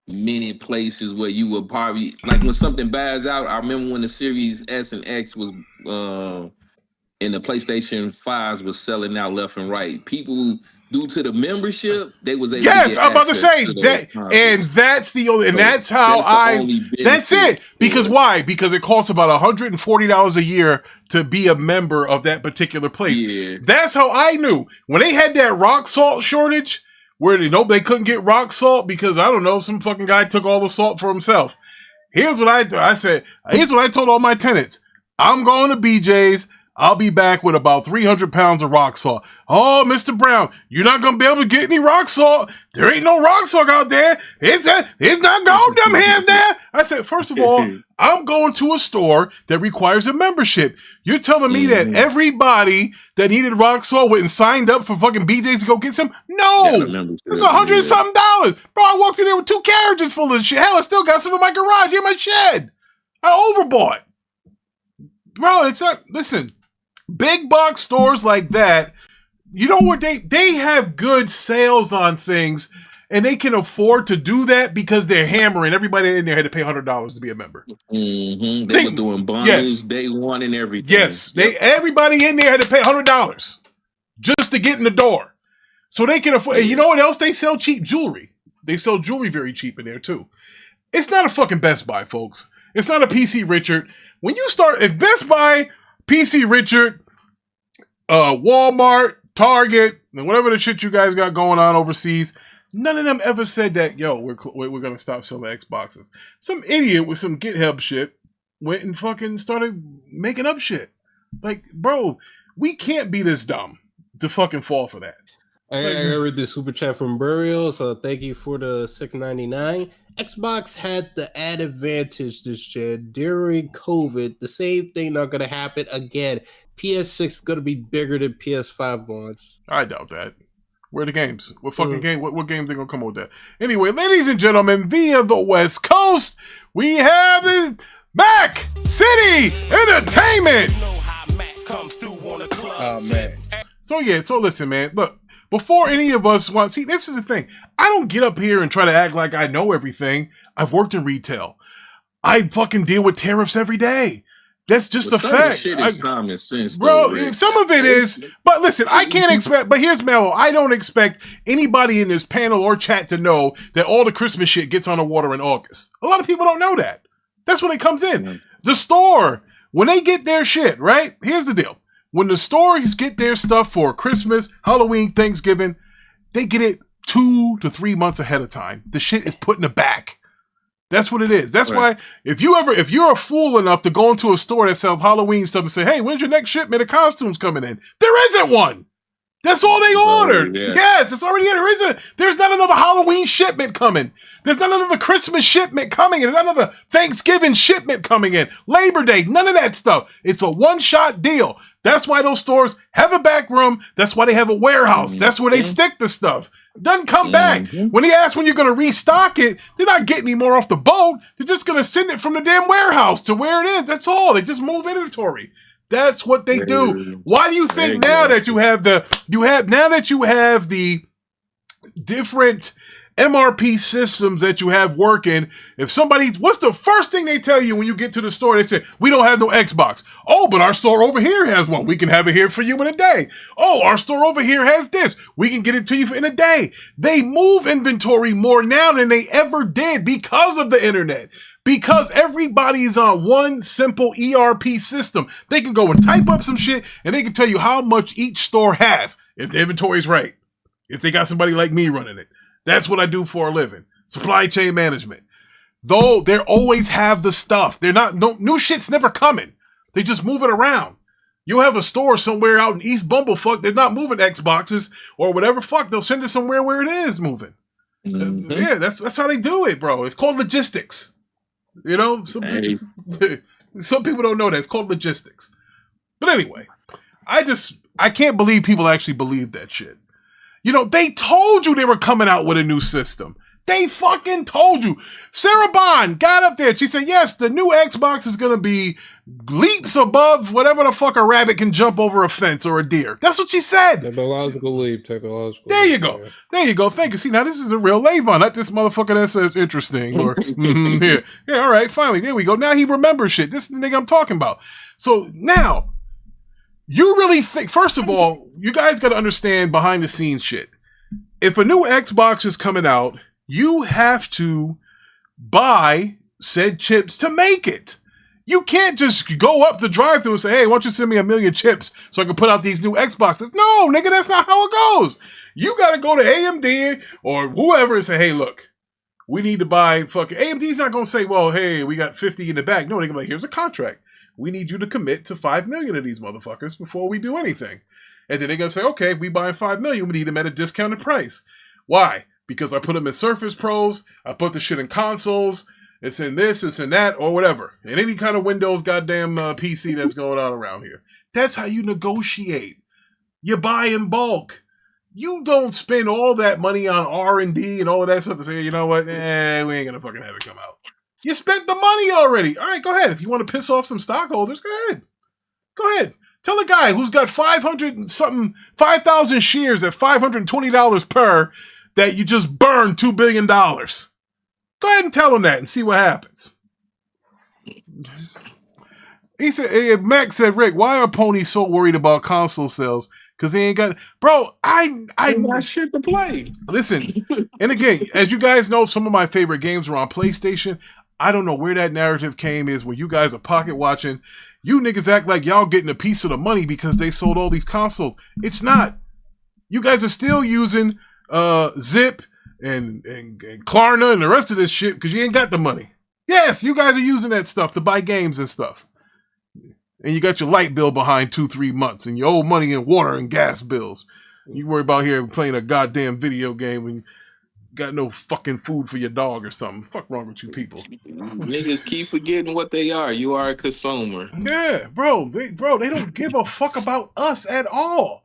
minute places where you would probably, like when something bads out. I remember when the Series S and X was, and the PlayStation 5s was selling out left and right. People, due to the membership, they was able to get I'm about to say that, and that's the only, and that's how that's it. Because why? Because it costs about $140 a year to be a member of that particular place. Yeah. That's how I knew when they had that rock salt shortage, where they couldn't get rock salt because I don't know, some fucking guy took all the salt for himself. Here's what I said. Here's what I told all my tenants. I'm going to BJ's. I'll be back with about 300 pounds of rock salt. Oh, Mr. Brown, you're not going to be able to get any rock salt. There ain't no rock salt out there. It's not going them hands there. I said, first of all, I'm going to a store that requires a membership. You're telling me that everybody that needed rock salt went and signed up for fucking BJ's to go get some? No. It's $100-something. Bro, I walked in there with 2 carriages full of shit. Hell, I still got some in my garage in my shed. I overbought. Bro, it's not, listen. Big box stores like that, you know what, they have good sales on things, and they can afford to do that because they're hammering. Everybody in there had to pay $100 to be a member. Mm-hmm. They were doing bundles day one and everything. Yes, everybody in there had to pay $100 just to get in the door. So they can afford. And you know what else? They sell cheap jewelry. They sell jewelry very cheap in there too. It's not a fucking Best Buy, folks. It's not a PC Richard. When you start at Best Buy, PC Richard, Walmart, Target, and whatever the shit you guys got going on overseas, none of them ever said that, yo, we're going to stop selling Xboxes. Some idiot with some GitHub shit went and fucking started making up shit. Like, bro, we can't be this dumb to fucking fall for that. I read the super chat from Burial, so thank you for the $6.99. Xbox had the added advantage this year during COVID. The same thing not going to happen again. PS6 is going to be bigger than PS5 launch. I doubt that. Where are the games? What fucking game? What games are going to come with that? Anyway, ladies and gentlemen, via the West Coast, we have the Mac City Entertainment. Oh, man. So listen, man. Look, before any of us want... See, this is the thing. I don't get up here and try to act like I know everything. I've worked in retail. I fucking deal with tariffs every day. That's just a fact. Shit is common sense, bro. though, some of it is, but listen, I can't expect. But here's Mello. I don't expect anybody in this panel or chat to know that all the Christmas shit gets on the water in August. A lot of people don't know that. That's when it comes in. The store, when they get their shit, right? Here's the deal. When the stores get their stuff for Christmas, Halloween, Thanksgiving, they get it 2 to 3 months ahead of time. The shit is put in the back. That's what it is. That's why if you're a fool enough to go into a store that sells Halloween stuff and say, hey, when's your next shipment of costumes coming in? There isn't one. That's all they ordered. Yes, it's already in. There's not another Halloween shipment coming. There's not another Christmas shipment coming in. There's not another Thanksgiving shipment coming in. Labor Day, none of that stuff. It's a one-shot deal. That's why those stores have a back room. That's why they have a warehouse. That's where they stick the stuff. Doesn't come back. When they ask when you're going to restock it, they're not getting any more off the boat. They're just going to send it from the damn warehouse to where it is. That's all. They just move inventory. That's what they do. Why do you think now that you have the different MRP systems that you have working, if somebody's, what's the first thing they tell you when you get to the store? They say, we don't have no Xbox. Oh, but our store over here has one. We can have it here for you in a day. Oh, our store over here has this. We can get it to you in a day. They move inventory more now than they ever did because of the internet. Because everybody is on one simple ERP system. They can go and type up some shit and they can tell you how much each store has if the inventory is right. If they got somebody like me running it. That's what I do for a living. Supply chain management. Though they always have the stuff. New shit's never coming. They just move it around. You'll have a store somewhere out in East Bumblefuck. They're not moving Xboxes or whatever fuck. They'll send it somewhere where it is moving. Yeah, that's how they do it, bro. It's called logistics. You know, some people don't know that. It's called logistics. But anyway, I can't believe people actually believe that shit. You know, they told you they were coming out with a new system. They fucking told you. Sarah Bond got up there. She said, yes, the new Xbox is going to be leaps above whatever the fuck a rabbit can jump over a fence or a deer. That's what she said. Technological leap. There you go. There you go. Thank you. See, now this is the real Lavon, not this motherfucker that says interesting. Or yeah, all right, finally. There we go. Now he remembers shit. This is the nigga I'm talking about. So now, you really think, first of all, you guys got to understand behind the scenes shit. If a new Xbox is coming out, you have to buy said chips to make it. You can't just go up the drive-thru and say, hey, why don't you send me 1 million chips so I can put out these new Xboxes? No, nigga, that's not how it goes. You got to go to AMD or whoever and say, hey, look, we need to buy fucking... AMD's not going to say, well, hey, we got 50 in the back. No, they're going to be like, here's a contract. We need you to commit to 5 million of these motherfuckers before we do anything. And then they're going to say, okay, if we buy 5 million, we need them at a discounted price. Why? Because I put them in Surface Pros, I put the shit in consoles, it's in this, it's in that, or whatever. In any kind of Windows goddamn PC that's going on around here. That's how you negotiate. You buy in bulk. You don't spend all that money on R&D and all of that stuff to say, you know what, we ain't going to fucking have it come out. You spent the money already. All right, go ahead. If you want to piss off some stockholders, go ahead. Go ahead. Tell a guy who's got 5,000 shares at $520 per that you just burned $2 billion. Go ahead and tell him that and see what happens. He said, hey, Max said, Rick, why are ponies so worried about console sales? Because they ain't got, bro. I got shit to play. Listen, and again, as you guys know, some of my favorite games were on PlayStation. I don't know where that narrative came is when you guys are pocket watching. You niggas act like y'all getting a piece of the money because they sold all these consoles. It's not. You guys are still using Zip and Klarna and the rest of this shit because you ain't got the money. Yes, you guys are using that stuff to buy games and stuff. And you got your light bill behind 2-3 months and your old money in water and gas bills. You worry about here playing a goddamn video game when you got no fucking food for your dog or something. Fuck wrong with you people? Niggas keep forgetting what they are. You are a consumer. Yeah, bro. They don't give a fuck about us at all.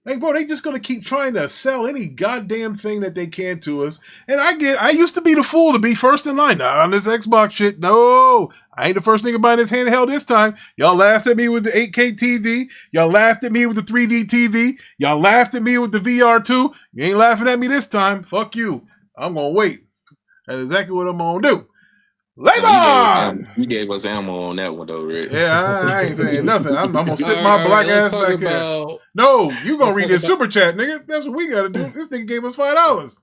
Like, bro, they just gonna keep trying to sell any goddamn thing that they can to us. And I used to be the fool to be first in line. Not on this Xbox shit. No, I ain't the first nigga buying this handheld this time. Y'all laughed at me with the 8K TV. Y'all laughed at me with the 3D TV. Y'all laughed at me with the VR2. You ain't laughing at me this time. Fuck you. I'm gonna wait. That's exactly what I'm gonna do. Lavon! You gave us ammo on that one, though, Rick. Yeah, I ain't saying nothing. I'm gonna sit my black ass back here. No, you gonna read this super chat, nigga. That's what we gotta do. This nigga gave us $5.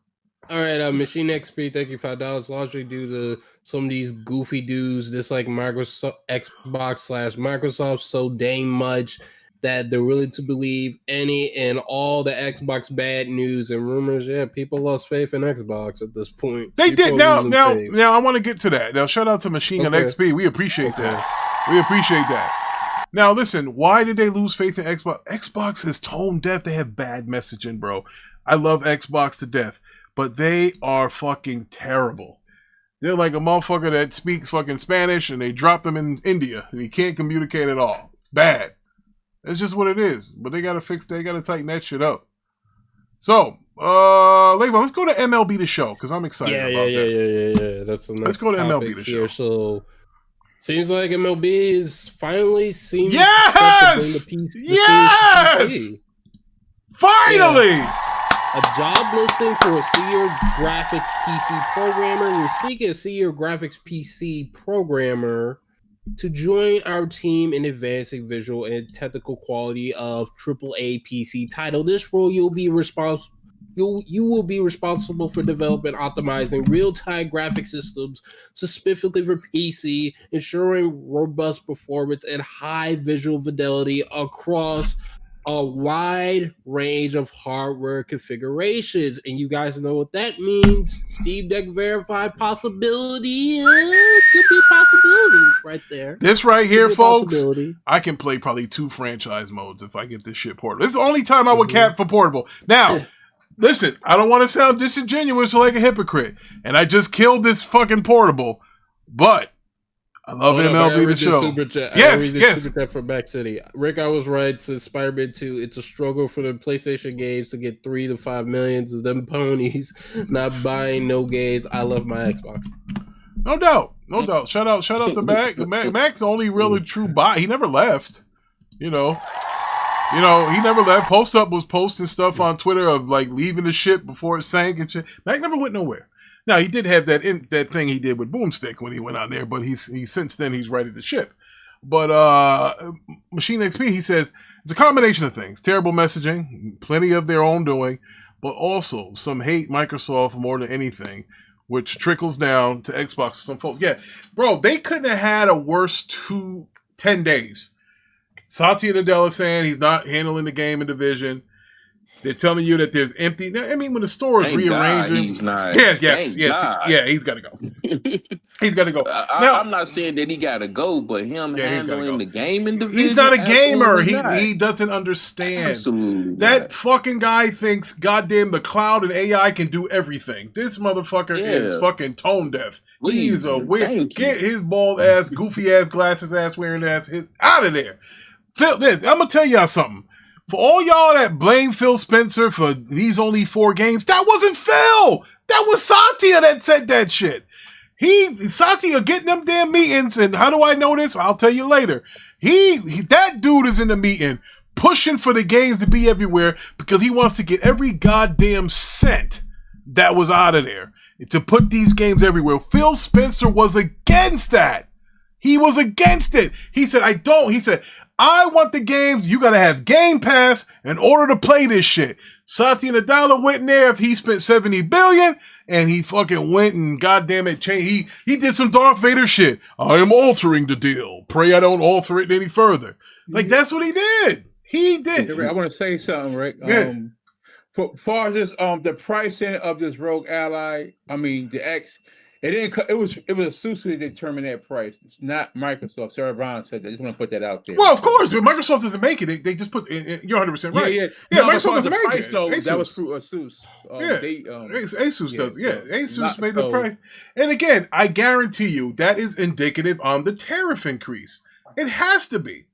All right, Machine XP, thank you, $5. Largely due to some of these goofy dudes, just like Microsoft, Xbox/Microsoft, so dang much that they're willing to believe any and all the Xbox bad news and rumors. Yeah, people lost faith in Xbox at this point. They did. Now, I want to get to that. Now, shout out to Machine and XP. We appreciate that. We appreciate that. Now, listen, why did they lose faith in Xbox? Xbox is tone deaf. They have bad messaging, bro. I love Xbox to death, but they are fucking terrible. They're like a motherfucker that speaks fucking Spanish and they drop them in India and he can't communicate at all. It's bad. That's just what it is. But they gotta tighten that shit up. So, Lavon, let's go to MLB The Show, because I'm excited about that. Yeah. That's the next Let's go to MLB The Show. So, seems like MLB is finally seeing yes! Yes! Finally! Yeah. A job listing for a senior graphics PC programmer. We're seeking a senior graphics PC programmer to join our team in advancing visual and technical quality of AAA PC title. This role you will be responsible for developing, optimizing real-time graphic systems specifically for PC, ensuring robust performance and high visual fidelity across a wide range of hardware configurations. And you guys know what that means. Steam Deck verified possibility. Could be a possibility right there. This right here, folks, I can play probably 2 franchise modes if I get this shit portable. This is the only time I would cap for portable. Now, listen, I don't want to sound disingenuous or like a hypocrite. And I just killed this fucking portable. But I love MLB The Show. Yes. Super chat from Back City. Rick, I was right. Since Spider-Man 2, it's a struggle for the PlayStation games to get 3 to 5 millions of them ponies. Not buying no games. I love my Xbox. No doubt. Shout out to Mac. Mac's the only really true buy. He never left. You know, he never left. Post Up was posting stuff on Twitter of like leaving the ship before it sank and shit. Mac never went nowhere. Now, he did have that thing he did with Boomstick when he went on there, but he's since then he's righted the ship. But Machine XP, he says, it's a combination of things. Terrible messaging, plenty of their own doing, but also some hate Microsoft more than anything, which trickles down to Xbox. Some folks, yeah, bro, they couldn't have had a worse 10 days. Satya Nadella saying he's not handling the game in division. They're telling you that there's empty. I mean, when the store is rearranging, he's not. Yes. Yeah, he's got to go. He's got to go. Now, I'm not saying that he got to go, but him handling the game in division. He's not a gamer. He doesn't understand. Absolutely that not. fucking guy thinks goddamn the cloud and AI can do everything. This motherfucker is fucking tone deaf. He's a weird. Get his bald ass, goofy ass, glasses ass wearing ass out of there. Phil, I'm gonna tell y'all something. For all y'all that blame Phil Spencer for these only 4 games, that wasn't Phil. That was Satya that said that shit. Satya getting them damn meetings, and how do I know this? I'll tell you later. That dude is in the meeting pushing for the games to be everywhere because he wants to get every goddamn cent that was out of there to put these games everywhere. Phil Spencer was against that. He was against it. He said, I don't. He said, I want the games. You got to have Game Pass in order to play this shit. Satya Nadella went in there after he spent $70 billion, and he fucking went and goddamn it changed. He did some Darth Vader shit. I am altering the deal. Pray I don't alter it any further. Like, that's what he did. He did. I want to say something, Rick. Yeah. For far as this, the pricing of this ROG Ally, I mean the X, it was ASUS who determined that price. It's not Microsoft. Sarah Brown said that. I just want to put that out there. Well, of course, but Microsoft doesn't make it. They just put. You're 100% right. Yeah. No, Microsoft doesn't make price, it. Though, ASUS. that was through ASUS. ASUS does. Yeah, ASUS made the price. And again, I guarantee you that is indicative on the tariff increase. It has to be.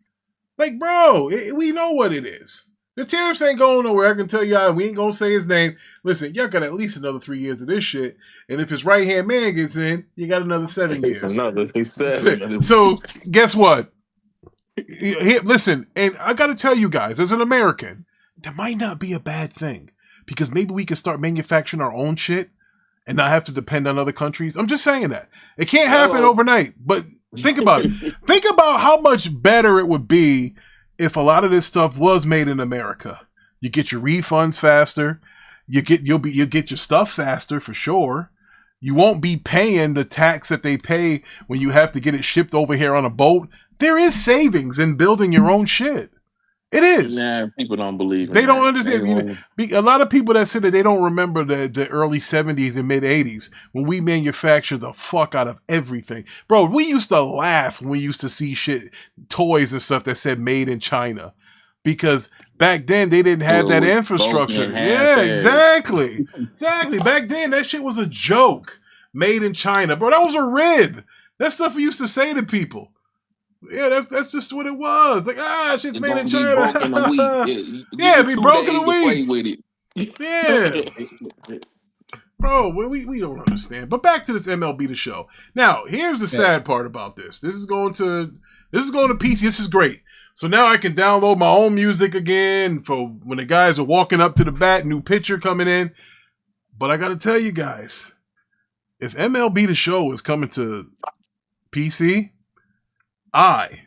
Like, bro, we know what it is. The tariffs ain't going nowhere. I can tell y'all, we ain't gonna say his name. Listen, y'all got at least another 3 years of this shit. And if his right-hand man gets in, you got another 7 years. Another 7. So, guess what? Listen, and I gotta tell you guys, as an American, that might not be a bad thing. Because maybe we can start manufacturing our own shit and not have to depend on other countries. I'm just saying that. It can't happen overnight, but think about it. Think about how much better it would be if a lot of this stuff was made in America. You get your refunds faster. You'll get your stuff faster for sure. You won't be paying the tax that they pay when you have to get it shipped over here on a boat. There is savings in building your own shit. It is. Nah, people don't believe it. They don't understand. A lot of people that say that they don't remember the early 70s and mid 80s when we manufactured the fuck out of everything. Bro, we used to laugh when we used to see shit, toys and stuff that said made in China. Because back then they didn't have that infrastructure. Yeah, exactly. Exactly. Back then that shit was a joke. Made in China. Bro, that was a rib. That stuff we used to say to people. Yeah, that's just what it was. Like, shit's made in China. Broken a week. Yeah, be broken a week. With it. Yeah. Bro, we don't understand. But back to this MLB The Show. Now, here's the sad part about this. This is going to PC. This is great. So now I can download my own music again for when the guys are walking up to the bat, new pitcher coming in. But I got to tell you guys, if MLB The Show is coming to PC, I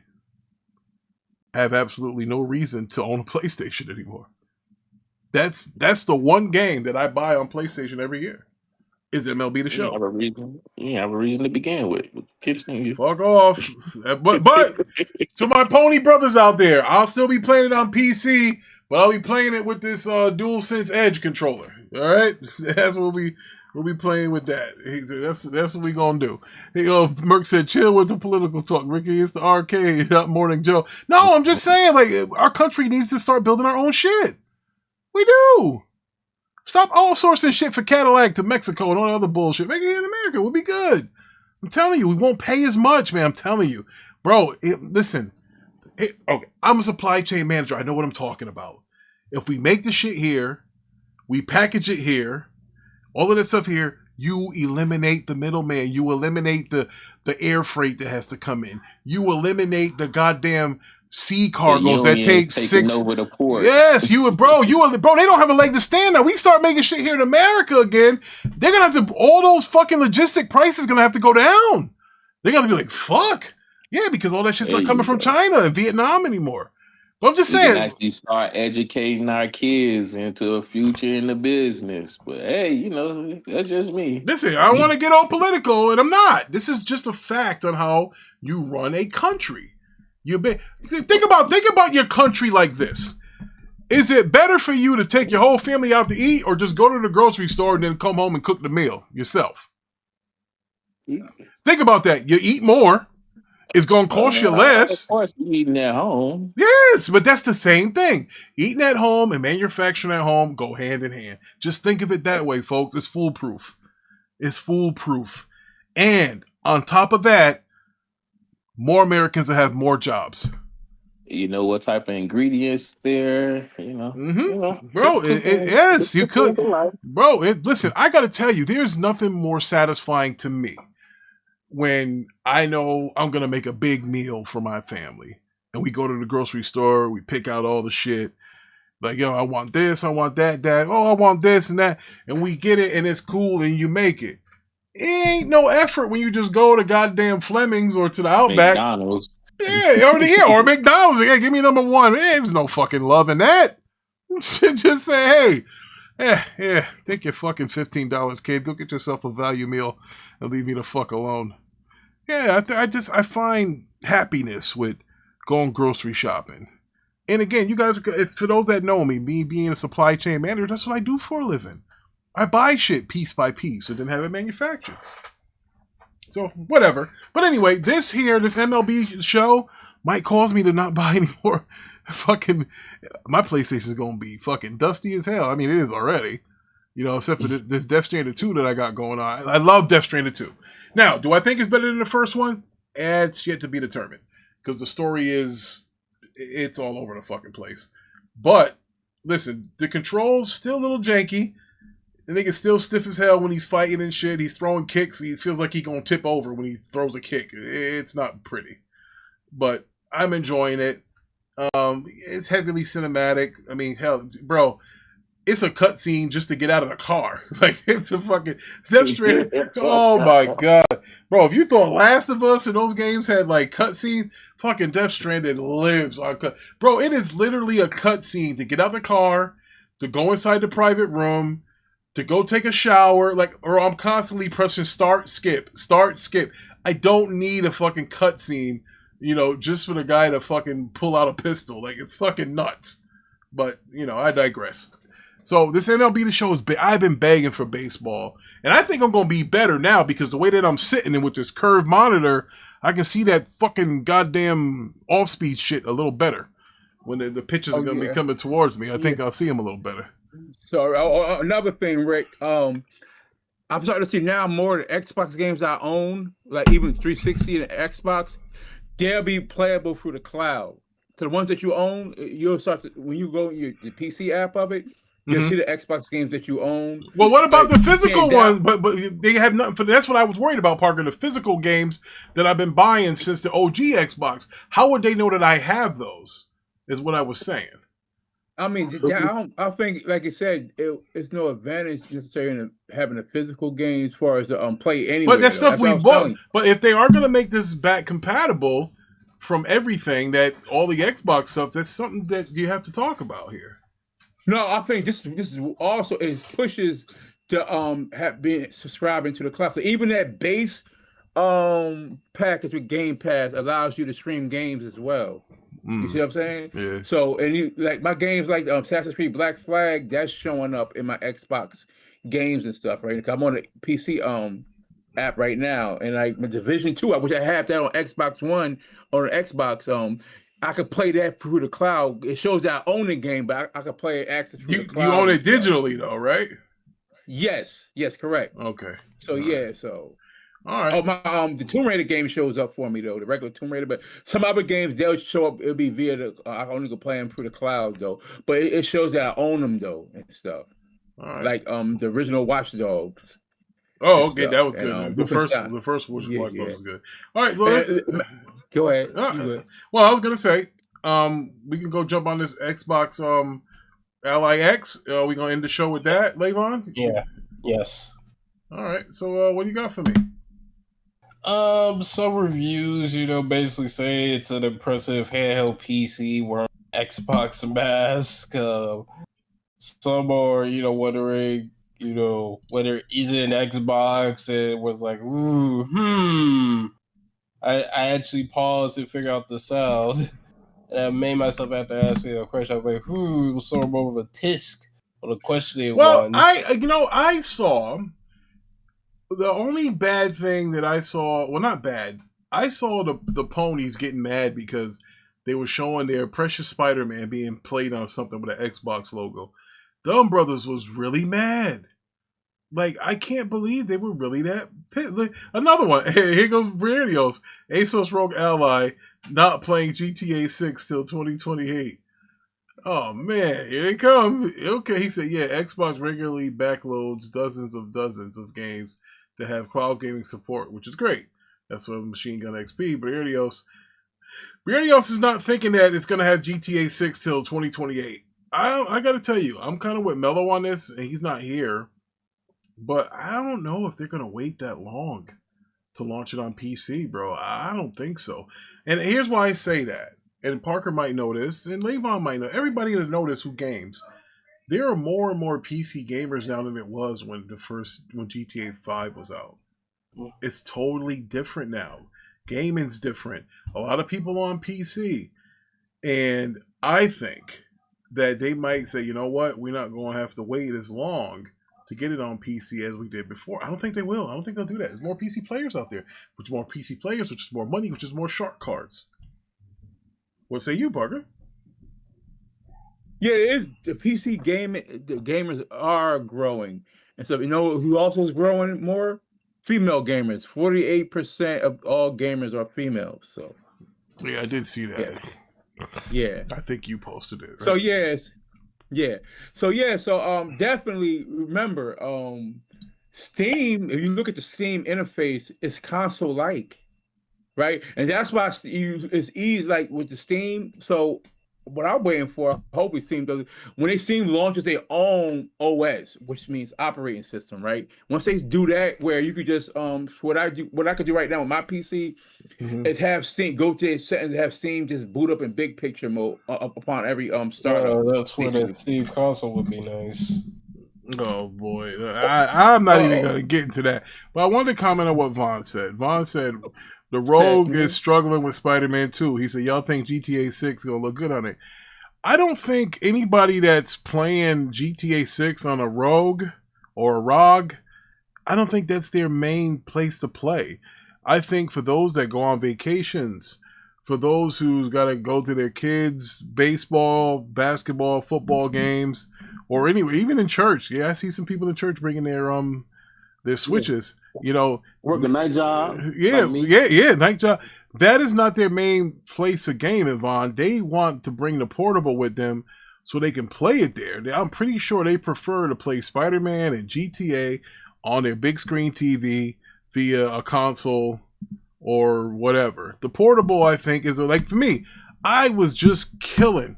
have absolutely no reason to own a PlayStation anymore. That's the one game that I buy on PlayStation every year. Is MLB The Show. You have a reason to begin with. Fuck off. But to my pony brothers out there, I'll still be playing it on PC, but I'll be playing it with this DualSense Edge controller. All right? That's what we'll be playing with that. That's what we gonna do. Merc said, chill with the political talk. Ricky, it's the arcade, not Morning Joe. No, I'm just saying, like, our country needs to start building our own shit. We do. Stop outsourcing shit for Cadillac to Mexico and all the other bullshit. Make it here in America. We'll be good. I'm telling you, we won't pay as much, man. I'm telling you. Bro, listen. Okay, I'm a supply chain manager. I know what I'm talking about. If we make the shit here, we package it here, all of this stuff here, you eliminate the middleman. You eliminate the air freight that has to come in. You eliminate the goddamn sea cargoes that take 6 over the port. Yes, bro, they don't have a leg to stand on. We start making shit here in America again. They're gonna have to, all those fucking logistic prices gonna have to go down. They're gonna be like, fuck. Yeah, because all that shit's not coming from China and Vietnam anymore. But I'm just saying, we can actually start educating our kids into a future in the business. But hey, that's just me. Listen, I don't want to get all political, and I'm not. This is just a fact on how you run a country. Think about your country like this. Is it better for you to take your whole family out to eat, or just go to the grocery store and then come home and cook the meal yourself? Think about that. You eat more. It's going to cost you less. Of course, eating at home. Yes, but that's the same thing. Eating at home and manufacturing at home go hand in hand. Just think of it that way, folks. It's foolproof. It's foolproof. And on top of that, more Americans will have more jobs. You know what type of ingredients there, Bro, yes, you could. Bro, listen, I got to tell you, there's nothing more satisfying to me when I know I'm going to make a big meal for my family. And we go to the grocery store, we pick out all the shit. Like, I want this, I want that. Oh, I want this and that. And we get it, and it's cool, and you make it. it ain't no effort when you just go to goddamn Fleming's or to the Outback. McDonald's. Yeah, or McDonald's. Yeah, give me number one. There's no fucking love in that. Just say, hey, take your fucking $15, kid. Go get yourself a value meal and leave me the fuck alone. Yeah, I find happiness with going grocery shopping. And again, you guys, for those that know me being a supply chain manager, that's what I do for a living. I buy shit piece by piece and then have it manufactured. So, whatever. But anyway, this MLB show might cause me to not buy anymore. Fucking, my PlayStation is going to be fucking dusty as hell. I mean, it is already. Except for this Death Stranding 2 that I got going on. I love Death Stranding 2. Now, do I think it's better than the first one? It's yet to be determined. Because the story it's all over the fucking place. But, listen, the controls still a little janky. The nigga's still stiff as hell when he's fighting and shit. He's throwing kicks. He feels like he's going to tip over when he throws a kick. It's not pretty. But I'm enjoying it. It's heavily cinematic. I mean, hell, bro, it's a cutscene just to get out of the car. Like, it's a fucking Death Stranding. Oh, my God. Bro, if you thought Last of Us and those games had, like, cutscenes, fucking Death Stranding lives on cut. Bro, it is literally a cutscene to get out of the car, to go inside the private room, to go take a shower, or I'm constantly pressing start, skip. I don't need a fucking cutscene, just for the guy to fucking pull out a pistol. Like, it's fucking nuts. But, I digress. So, this MLB The Show is I've been begging for baseball. And I think I'm going to be better now because the way that I'm sitting and with this curved monitor, I can see that fucking goddamn off-speed shit a little better. When the pitches are going to be coming towards me, I think I'll see them a little better. So another thing, Rick, I'm starting to see now more of the Xbox games I own, like even 360 and Xbox, they'll be playable through the cloud. So the ones that you own, you'll start to, when you go in the PC app of it, you'll see the Xbox games that you own. Well, what about the physical ones? But they have nothing for. That's what I was worried about, Parker. The physical games that I've been buying since the OG Xbox. How would they know that I have those? Is what I was saying. I mean, I think, like you said, it's no advantage necessarily in having a physical game as far as the play anyway. But that's stuff we bought. But if they are going to make this back compatible from everything, that all the Xbox stuff, that's something that you have to talk about here. No, I think this is also, it pushes to have been subscribing to the cloud. So even that base package with Game Pass allows you to stream games as well. You see what I'm saying? Yeah. So, and like my games like Assassin's Creed Black Flag, that's showing up in my Xbox games and stuff, right? I'm on the PC app right now, and like my Division 2, which I have that on Xbox One or Xbox, I could play that through the cloud. It shows that I own the game, but I could play access through the cloud. You own it digitally though, right? Yes, correct. Okay. So so. All right. Oh, the Tomb Raider game shows up for me though, the regular Tomb Raider. But some other games they'll show up. It'll be via the. I only can play them through the cloud though. But it shows that I own them though and stuff. All right. Like the original Watch Dogs. Oh, okay, that was good. And, the first Watch Dogs was good. All right, go ahead. Well, I was gonna say, we can go jump on this Xbox Ally X. We gonna end the show with that, Lavon? Yeah. Yes. All right. So, what do you got for me? Some reviews, basically say it's an impressive handheld PC wearing Xbox mask. Some are, wondering, whether it's an Xbox. It was like, I actually paused to figure out the sound. And I made myself have to ask a question. I was like, it was sort of more of a tisk or the questioning one. Well, I saw. The only bad thing that I saw, well, not bad, I saw the ponies getting mad because they were showing their precious Spider-Man being played on something with an Xbox logo. Dumb Brothers was really mad. Like, I can't believe they were really that pissed. Like, another one. Here goes Radios. ASUS ROG Ally not playing GTA 6 till 2028. Oh, man. Here it comes. Okay, he said, yeah, Xbox regularly backloads dozens of games to have cloud gaming support, which is great. That's what Machine Gun XP. But Radios is not thinking that it's going to have GTA 6 till 2028. I got to tell you, I'm kind of with Mello on this, and he's not here. but I don't know if they're gonna wait that long to launch it on PC, bro. I don't think so. And here's why I say that. And Parker might know this, and Lavon might know. Everybody that know this who games, there are more and more PC gamers now than it was when GTA 5 was out. It's totally different now. Gaming's different. A lot of people on PC. And I think that they might say, you know what, we're not going to have to wait as long to get it on PC as we did before. I don't think they will. I don't think they'll do that. There's more PC players out there. Which more PC players, which is more money, which is more shark cards. What say you, Parker? Yeah, it is. The PC the gamers are growing. And so, you know who also is growing more? Female gamers. 48% of all gamers are females. So yeah, I did see that. Yeah. I think you posted it. Right? So yes. Yeah. So definitely remember, Steam, if you look at the Steam interface, it's console-like. Right? And that's why it's easy, like with the Steam. So what I'm waiting for, hopefully Steam does it, when Steam launches their own OS, which means operating system, right? Once they do that, where you could just what I could do right now with my PC is have Steam go to its settings, have Steam just boot up in big picture mode upon every startup. That's where that Steam console would be nice. Oh boy, I'm not even gonna get into that. But I wanted to comment on what Vaughn said. Vaughn said the ROG is struggling with Spider-Man 2. He said, y'all think GTA 6 going to look good on it? I don't think anybody that's playing GTA 6 on a ROG or a ROG, I don't think that's their main place to play. I think for those that go on vacations, for those who's got to go to their kids' baseball, basketball, football games, or anyway, even in church. Yeah, I see some people in church bringing their Switches. You know, work a night job. Yeah, like night job. That is not their main place of game, Yvonne. They want to bring the portable with them so they can play it there. I'm pretty sure they prefer to play Spider-Man and GTA on their big screen TV via a console or whatever. The portable, I think, is like, for me, I was just killing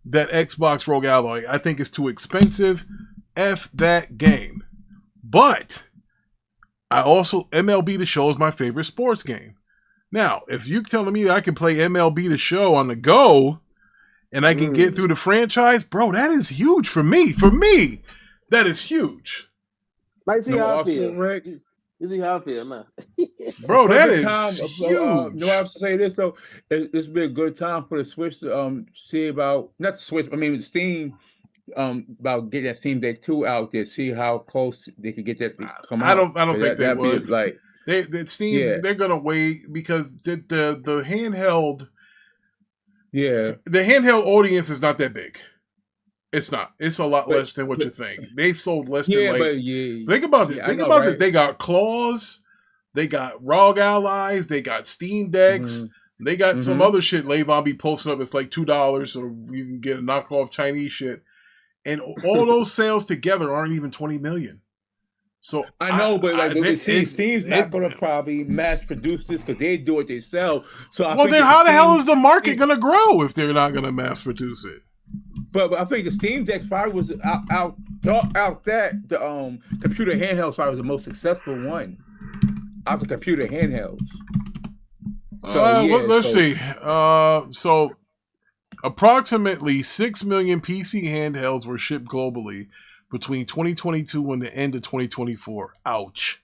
that Xbox ROG Ally. I think it's too expensive. F that game. But I also, MLB The Show is my favorite sports game. Now, if you're telling me that I can play MLB The Show on the go and I can get through the franchise, bro, that is huge for me. For me, that is huge. Might see how I feel. You see how I feel now. Bro, that is huge. I have to say this, though. It's been a good time for the Switch to see about, not the Switch, I mean, Steam, about getting that Steam Deck 2 out there, see how close they could get that to come out. I don't think they would. Like, they're gonna wait because the handheld, the handheld audience is not that big. It's not. It's a lot less than what you think. They sold less than think about it. Think about it. They got claws, they got ROG Allies, they got Steam Decks. They got some other shit Lavon be posting up. It's like $2, so you can get a knockoff Chinese shit. And all those sales together aren't even 20 million. So I know, but Steam's not going to probably mass produce this because they do it themselves. So then how the hell is the market going to grow if they're not going to mass produce it? But I think the Steam Deck probably was out that the computer handheld probably was the most successful one out the computer handhelds. So let's see. So approximately 6 million PC handhelds were shipped globally between 2022 and the end of 2024. Ouch.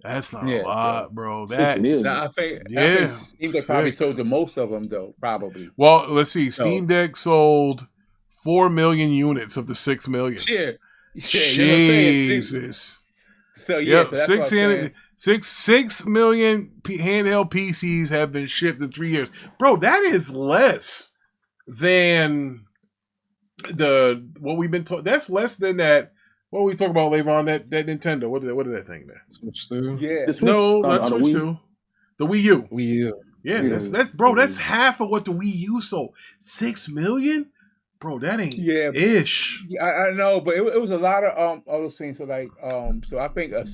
That's not a lot, bro. That I think Steam Deck probably sold the most of them, though, probably. Well, let's see. Steam Deck sold 4 million units of the 6 million. Yeah. Jesus. So yeah, so that's 6 million handheld PCs have been shipped in 3 years. Bro, that is less than what we've been told. That's less than that. What we talk about, Lavon, that Nintendo. What did that thing there? Switch 2? Yeah. No, not Switch 2. The Wii U. Wii U. Yeah, that's bro, that's half of what the Wii U sold. 6 million? Bro, that ain't ish. Yeah, I know, but it was a lot of other things. So like so I think a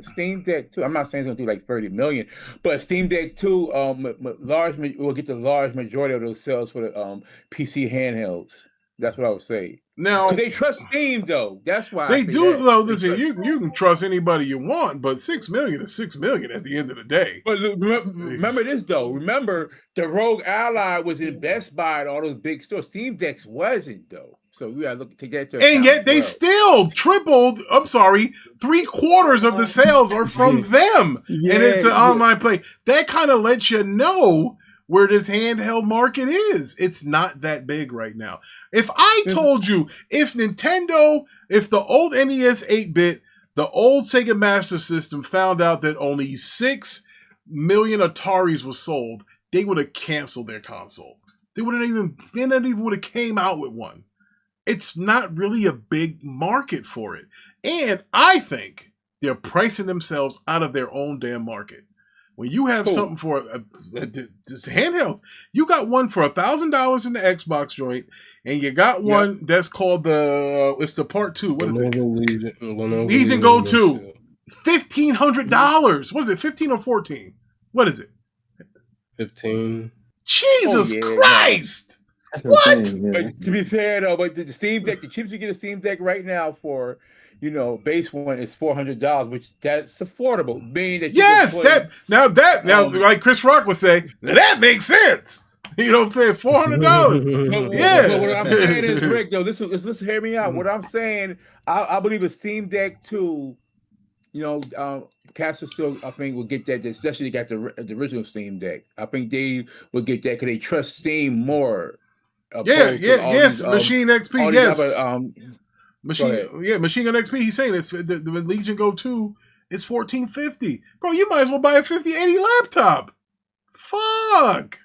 Steam Deck 2. I'm not saying it's gonna do like 30 million, but Steam Deck 2 will get the large majority of those sales for the PC handhelds. That's what I would say. Now, because they trust Steam, though. That's why they do. Though, listen, you can trust anybody you want, but $6 million is $6 million at the end of the day. But remember this though. Remember the ROG Ally was in Best Buy and all those big stores. Steam Decks wasn't though. So we gotta take that to account. And yet they still tripled. I'm sorry, 3/4 of the sales are from them, and it's an online play. That kind of lets you know where this handheld market is. It's not that big right now. If I told you, if the old NES 8-bit, the old Sega Master System found out that only 6 million Ataris was sold, they would have canceled their console. They not even would have came out with one. It's not really a big market for it. And I think they're pricing themselves out of their own damn market. When you have something for this handhelds, you got one for $1,000 in the Xbox joint, and you got one that's called it's the Part 2. What is it? Legion Go 2. $1,500. What is it? 15 or 14? What is it? 15. Jesus Christ! What? But to be fair though, but the Steam Deck, the cheapest you get a Steam Deck right now for, base one is $400, which that's affordable. Meaning that now like Chris Rock would say, that makes sense. You know what I'm saying? $400. Yeah. But what I'm saying is, Rick, though, listen, hear me out. What I'm saying, I believe a Steam Deck 2, Castle still, I think, will get that, especially they got the original Steam Deck. I think they will get that because they trust Steam more. Yes, Machine XP, yes. Machine Gun XP, he's saying it's the Legion Go 2 is $1,450. Bro, you might as well buy a 5080 laptop. Fuck.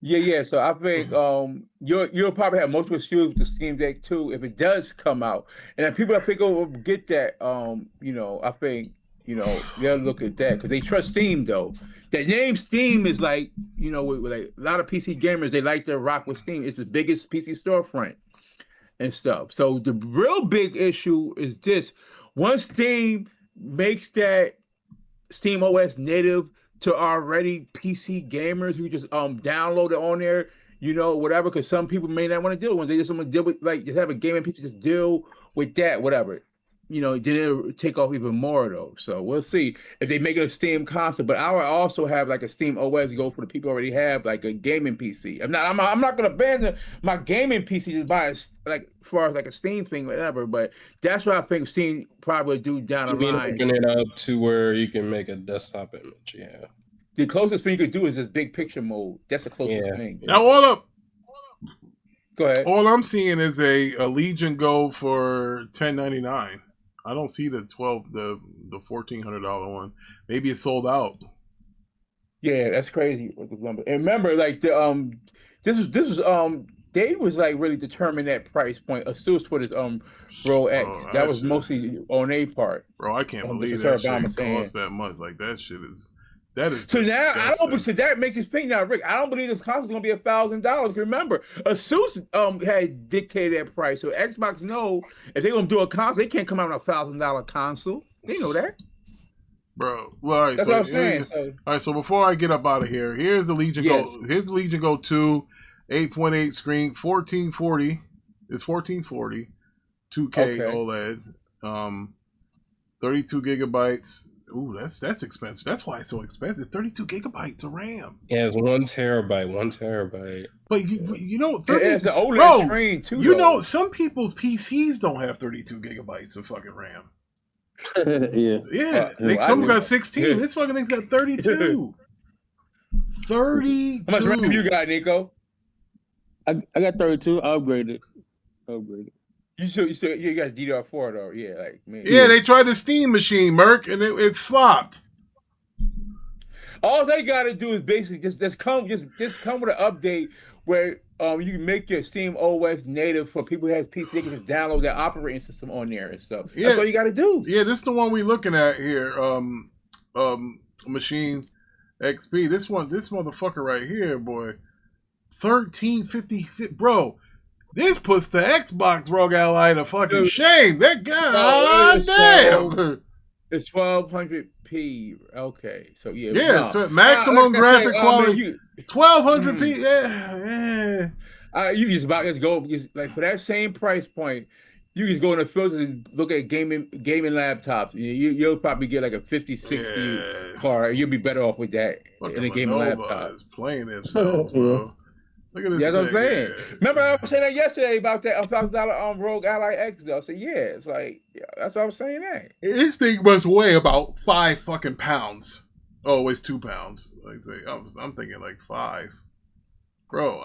Yeah. So I think you'll probably have multiple SKUs with the Steam Deck 2 if it does come out. And if people I think will get that, I think, they'll look at that because they trust Steam though. That name Steam is like, with like a lot of PC gamers, they like to rock with Steam. It's the biggest PC storefront and stuff. So the real big issue is this: once Steam makes that Steam OS native to already PC gamers who just download it on there, whatever, because some people may not want to deal with it. They just want to deal with, like, just have a gaming PC, just deal with that, whatever. Then it'll take off even more though. So we'll see if they make it a Steam console. But I will also have like a Steam OS go for the people who already have like a gaming PC. I'm not gonna abandon my gaming PC to buy like far as like a Steam thing, whatever. But that's what I think Steam probably would do down the line. Open it up to where you can make a desktop image. Yeah. The closest thing you could do is this big picture mode. That's the closest thing. Now hold up. Go ahead. All I'm seeing is a Legion Go for $1,099. I don't see the $1,400 one. Maybe it's sold out. Yeah, that's crazy. And remember, like the this was they was like really determined that price point. ASUS for this ROG X. That was mostly on a part. Bro, I can't believe that shit costs that much. Like that is so now I don't. So that makes you think now, Rick. I don't believe this console is gonna be $1,000. Remember, ASUS had dictated that price, so Xbox know if they're gonna do a console, they can't come out with a $1,000 console. They know that, bro. Well, all right, that's what I'm saying. All right, so before I get up out of here, here's the Legion Go. Here's the Legion Go 2, 8.8 screen, 1440. It's 1440, 2K OLED, 32 gigabytes. Ooh, that's expensive. That's why it's so expensive. 32 gigabytes of RAM. Yeah, it's 1 terabyte. 1 terabyte. But it's an OLED screen too. Some people's PCs don't have 32 gigabytes of fucking RAM. Yeah. Some got 16. This fucking thing's got 32. 32. How much RAM you got, Nico? I got 32. I upgraded. You got DDR4 though, yeah, like me. Yeah, they tried the Steam machine, Merc, and it flopped. All they gotta do is basically just come with an update where you can make your Steam OS native for people who has PC. They can just download that operating system on there and stuff. Yeah. That's all you gotta do. Yeah, this is the one we looking at here. Machine XP. This motherfucker right here, boy. 1350, bro. This puts the Xbox ROG Ally in a fucking shame. That guy, damn. It's 1200p. Okay, so so maximum graphic quality. 1200p. Yeah. You just go like for that same price point. You just go in the fields and look at gaming laptops. You'll probably get like a 50, 60 car. You'll be better off with that in a gaming laptop. Is playing themselves, bro. Look at this. That's what I'm saying. Remember I was saying that yesterday about that $1,000 ROG Ally X though. I said, it's like that's what I was saying. That this thing must weigh about 5 fucking pounds. Oh, it weighs 2 pounds. Like say, I'm thinking like 5. Bro,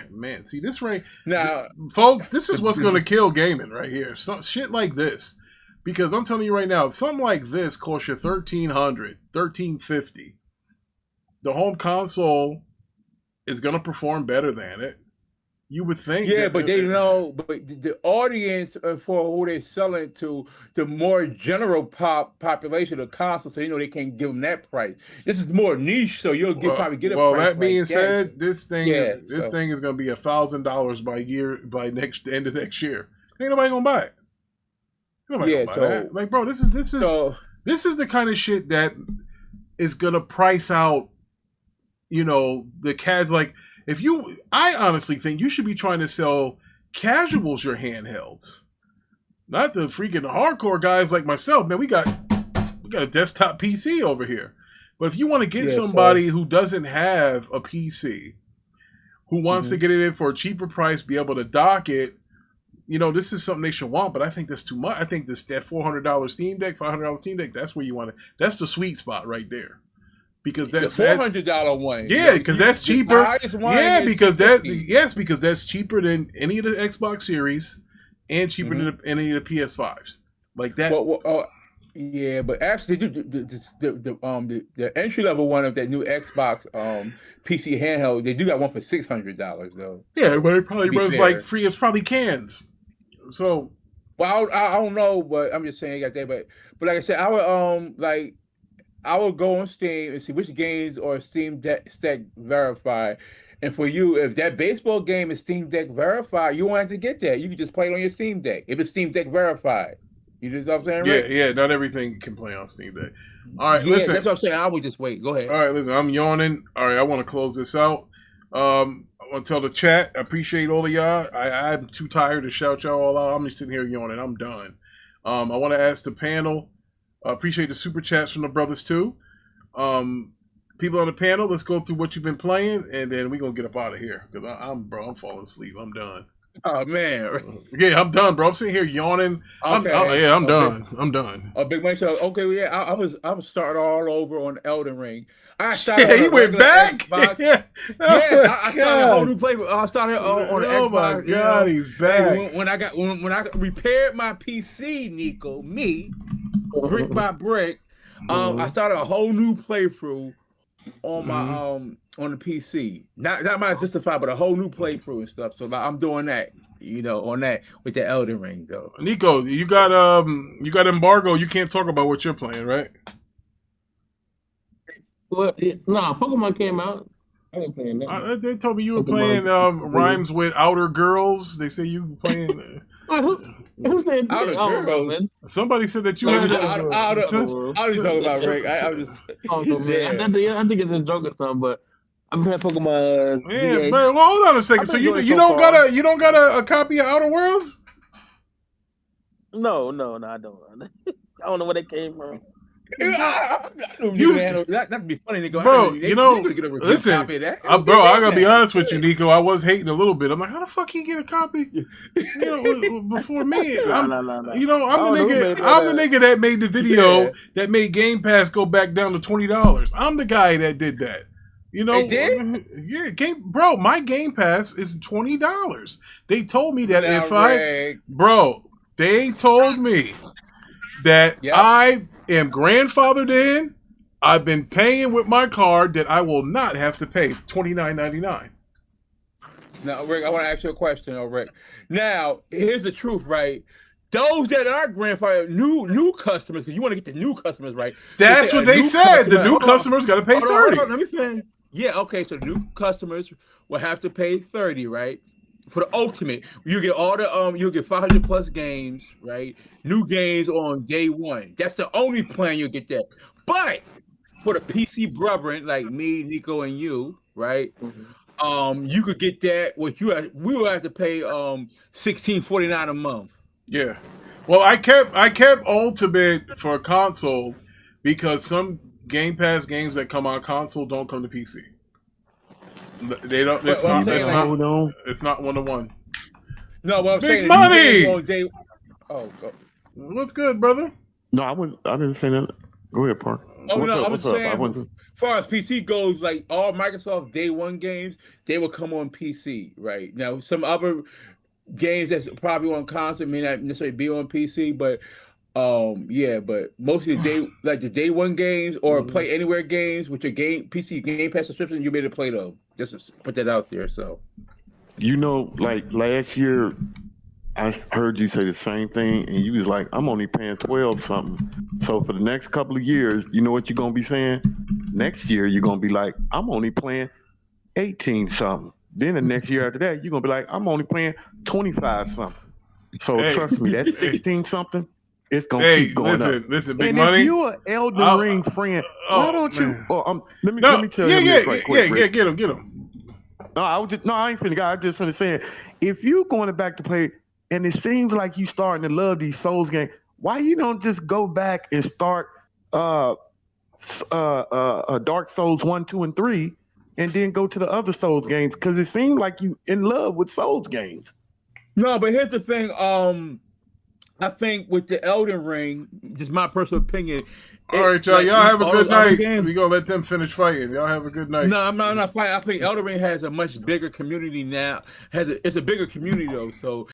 man, see this right now, folks. This is what's gonna kill gaming right here. Some shit like this, because I'm telling you right now, something like this costs you $1,300, $1,350. The home console is gonna perform better than it. You would think. Yeah, but they know, but the audience for who they're selling to, the more general population of consoles, so they can't give them that price. This is more niche, so you'll probably get a price. Well, that being said, this thing is going to be $1,000 by end of next year. Ain't nobody gonna buy it. Nobody gonna buy that. Like, bro, this is the kind of shit that is gonna price out, the CADs. Like, I honestly think you should be trying to sell casuals your handhelds, not the freaking hardcore guys like myself. Man, we got a desktop PC over here. But if you want to get somebody who doesn't have a PC, who wants to get it in for a cheaper price, be able to dock it, this is something they should want. But I think that's too much. I think that $400 Steam Deck, $500 Steam Deck, that's where you want it. That's the sweet spot right there. Because that's the $400 one. Yeah, because that's cheaper. Yeah, because that's cheaper than any of the Xbox Series and cheaper than any of the PS5s. Like that. Yeah, but actually, the entry level one of that new Xbox PC handheld, they do got one for $600 though. Yeah, but it probably runs like free. It's probably cans. So, well, I don't know, but I'm just saying got that. But like I said, I would go on Steam and see which games are Steam Deck verified. And for you, if that baseball game is Steam Deck verified, you won't have to get that. You can just play it on your Steam Deck if it's Steam Deck verified. You know what I'm saying, right? Yeah, not everything can play on Steam Deck. All right, listen. That's what I'm saying. I would just wait. Go ahead. All right, listen. I'm yawning. All right, I want to close this out. I want to tell the chat, I appreciate all of y'all. I'm too tired to shout y'all all out. I'm just sitting here yawning. I'm done. I want to ask the panel. I appreciate the super chats from the brothers too. People on the panel, let's go through what you've been playing, and then we're gonna get up out of here because I'm falling asleep. I'm done. Oh man, yeah, I'm done, bro. I'm sitting here yawning. Okay. I'm done. I'm done. Oh, big man. So okay, yeah, I was starting all over on Elden Ring. He went back. Yeah, I started a whole new play. I started on the Xbox. Oh my god, he's back. When I repaired my PC, Nico, brick by brick, I started a whole new playthrough on my on the PC. Not my Justify, but a whole new playthrough and stuff. So I'm doing that, on that with the Elden Ring though. Nico, you got embargo. You can't talk about what you're playing, right? Well, no, Pokemon came out. I ain't playing that. They told me you were playing rhymes with Outer Girls. They say you were playing. Who said Outer Girls? Somebody said that you had. I was talking about Rick. I was just. Man. I think it's a joke or something, but I'm playing Pokemon. Man, well, hold on a second. So you don't got a copy of Outer Worlds? No, I don't. I don't know where they came from. That'd be funny, Nico. Bro, listen, bro, I gotta be honest with you, Nico. I was hating a little bit. I'm like, how the fuck he get a copy? Before me, I'm the nigga that made the video that made Game Pass go back down to $20. I'm the guy that did that. They did? Yeah, my Game Pass is $20. They told me that they told me that I am grandfathered in. I've been paying with my card that I will not have to pay $29.99. Now, Rick, I want to ask you a question, Rick. Now, here's the truth, right? Those that are grandfathered, new customers, because you want to get the new customers, right? That's what they said. The new customers got to pay $30. Let me finish. Yeah, okay, so the new customers will have to pay $30, right? For the ultimate, you get all the you'll get 500 plus games, right? New games on day one. That's the only plan you'll get that. But for the PC brethren like me, Nico, and you, right? you could get that. We would have to pay $16.49 a month. Yeah. Well, I kept Ultimate for console because some Game Pass games that come on console don't come to PC. They don't. It's not 1-to-1. No, what I'm Big saying money. Go. What's good, brother? No, I didn't say that. Go ahead, Park. I'm saying, as far as PC goes, like all Microsoft Day One games, they will come on PC, right? Now, some other games that's probably on console may not necessarily be on PC, but but most of the Day One games or Play Anywhere games, which are PC Game Pass subscription, you'll be able to play those. Just to put that out there. So, like last year, I heard you say the same thing, and you was like, "I'm only paying 12 something." So for the next couple of years, you know what you're gonna be saying? Next year, you're gonna be like, "I'm only playing 18 something." Then the next year after that, you're gonna be like, "I'm only playing 25 something." So trust me, that's 16 something. It's gonna keep going up. Listen, Big and Money. If you're an Elden Ring friend, why don't you? Let me tell him this right quick. Yeah, get him. No, I ain't finna. I just finna say, if you going back to play, and it seems like you starting to love these Souls games, why you don't just go back and start Dark Souls 1, 2, and 3, and then go to the other Souls games? Because it seems like you in love with Souls games. No, but here's the thing. I think with the Elden Ring, just my personal opinion. All right, y'all. Y'all have a good night. We gonna let them finish fighting. Y'all have a good night. No, I'm not fighting. I think Elden Ring has a much bigger community now. It's a bigger community though. So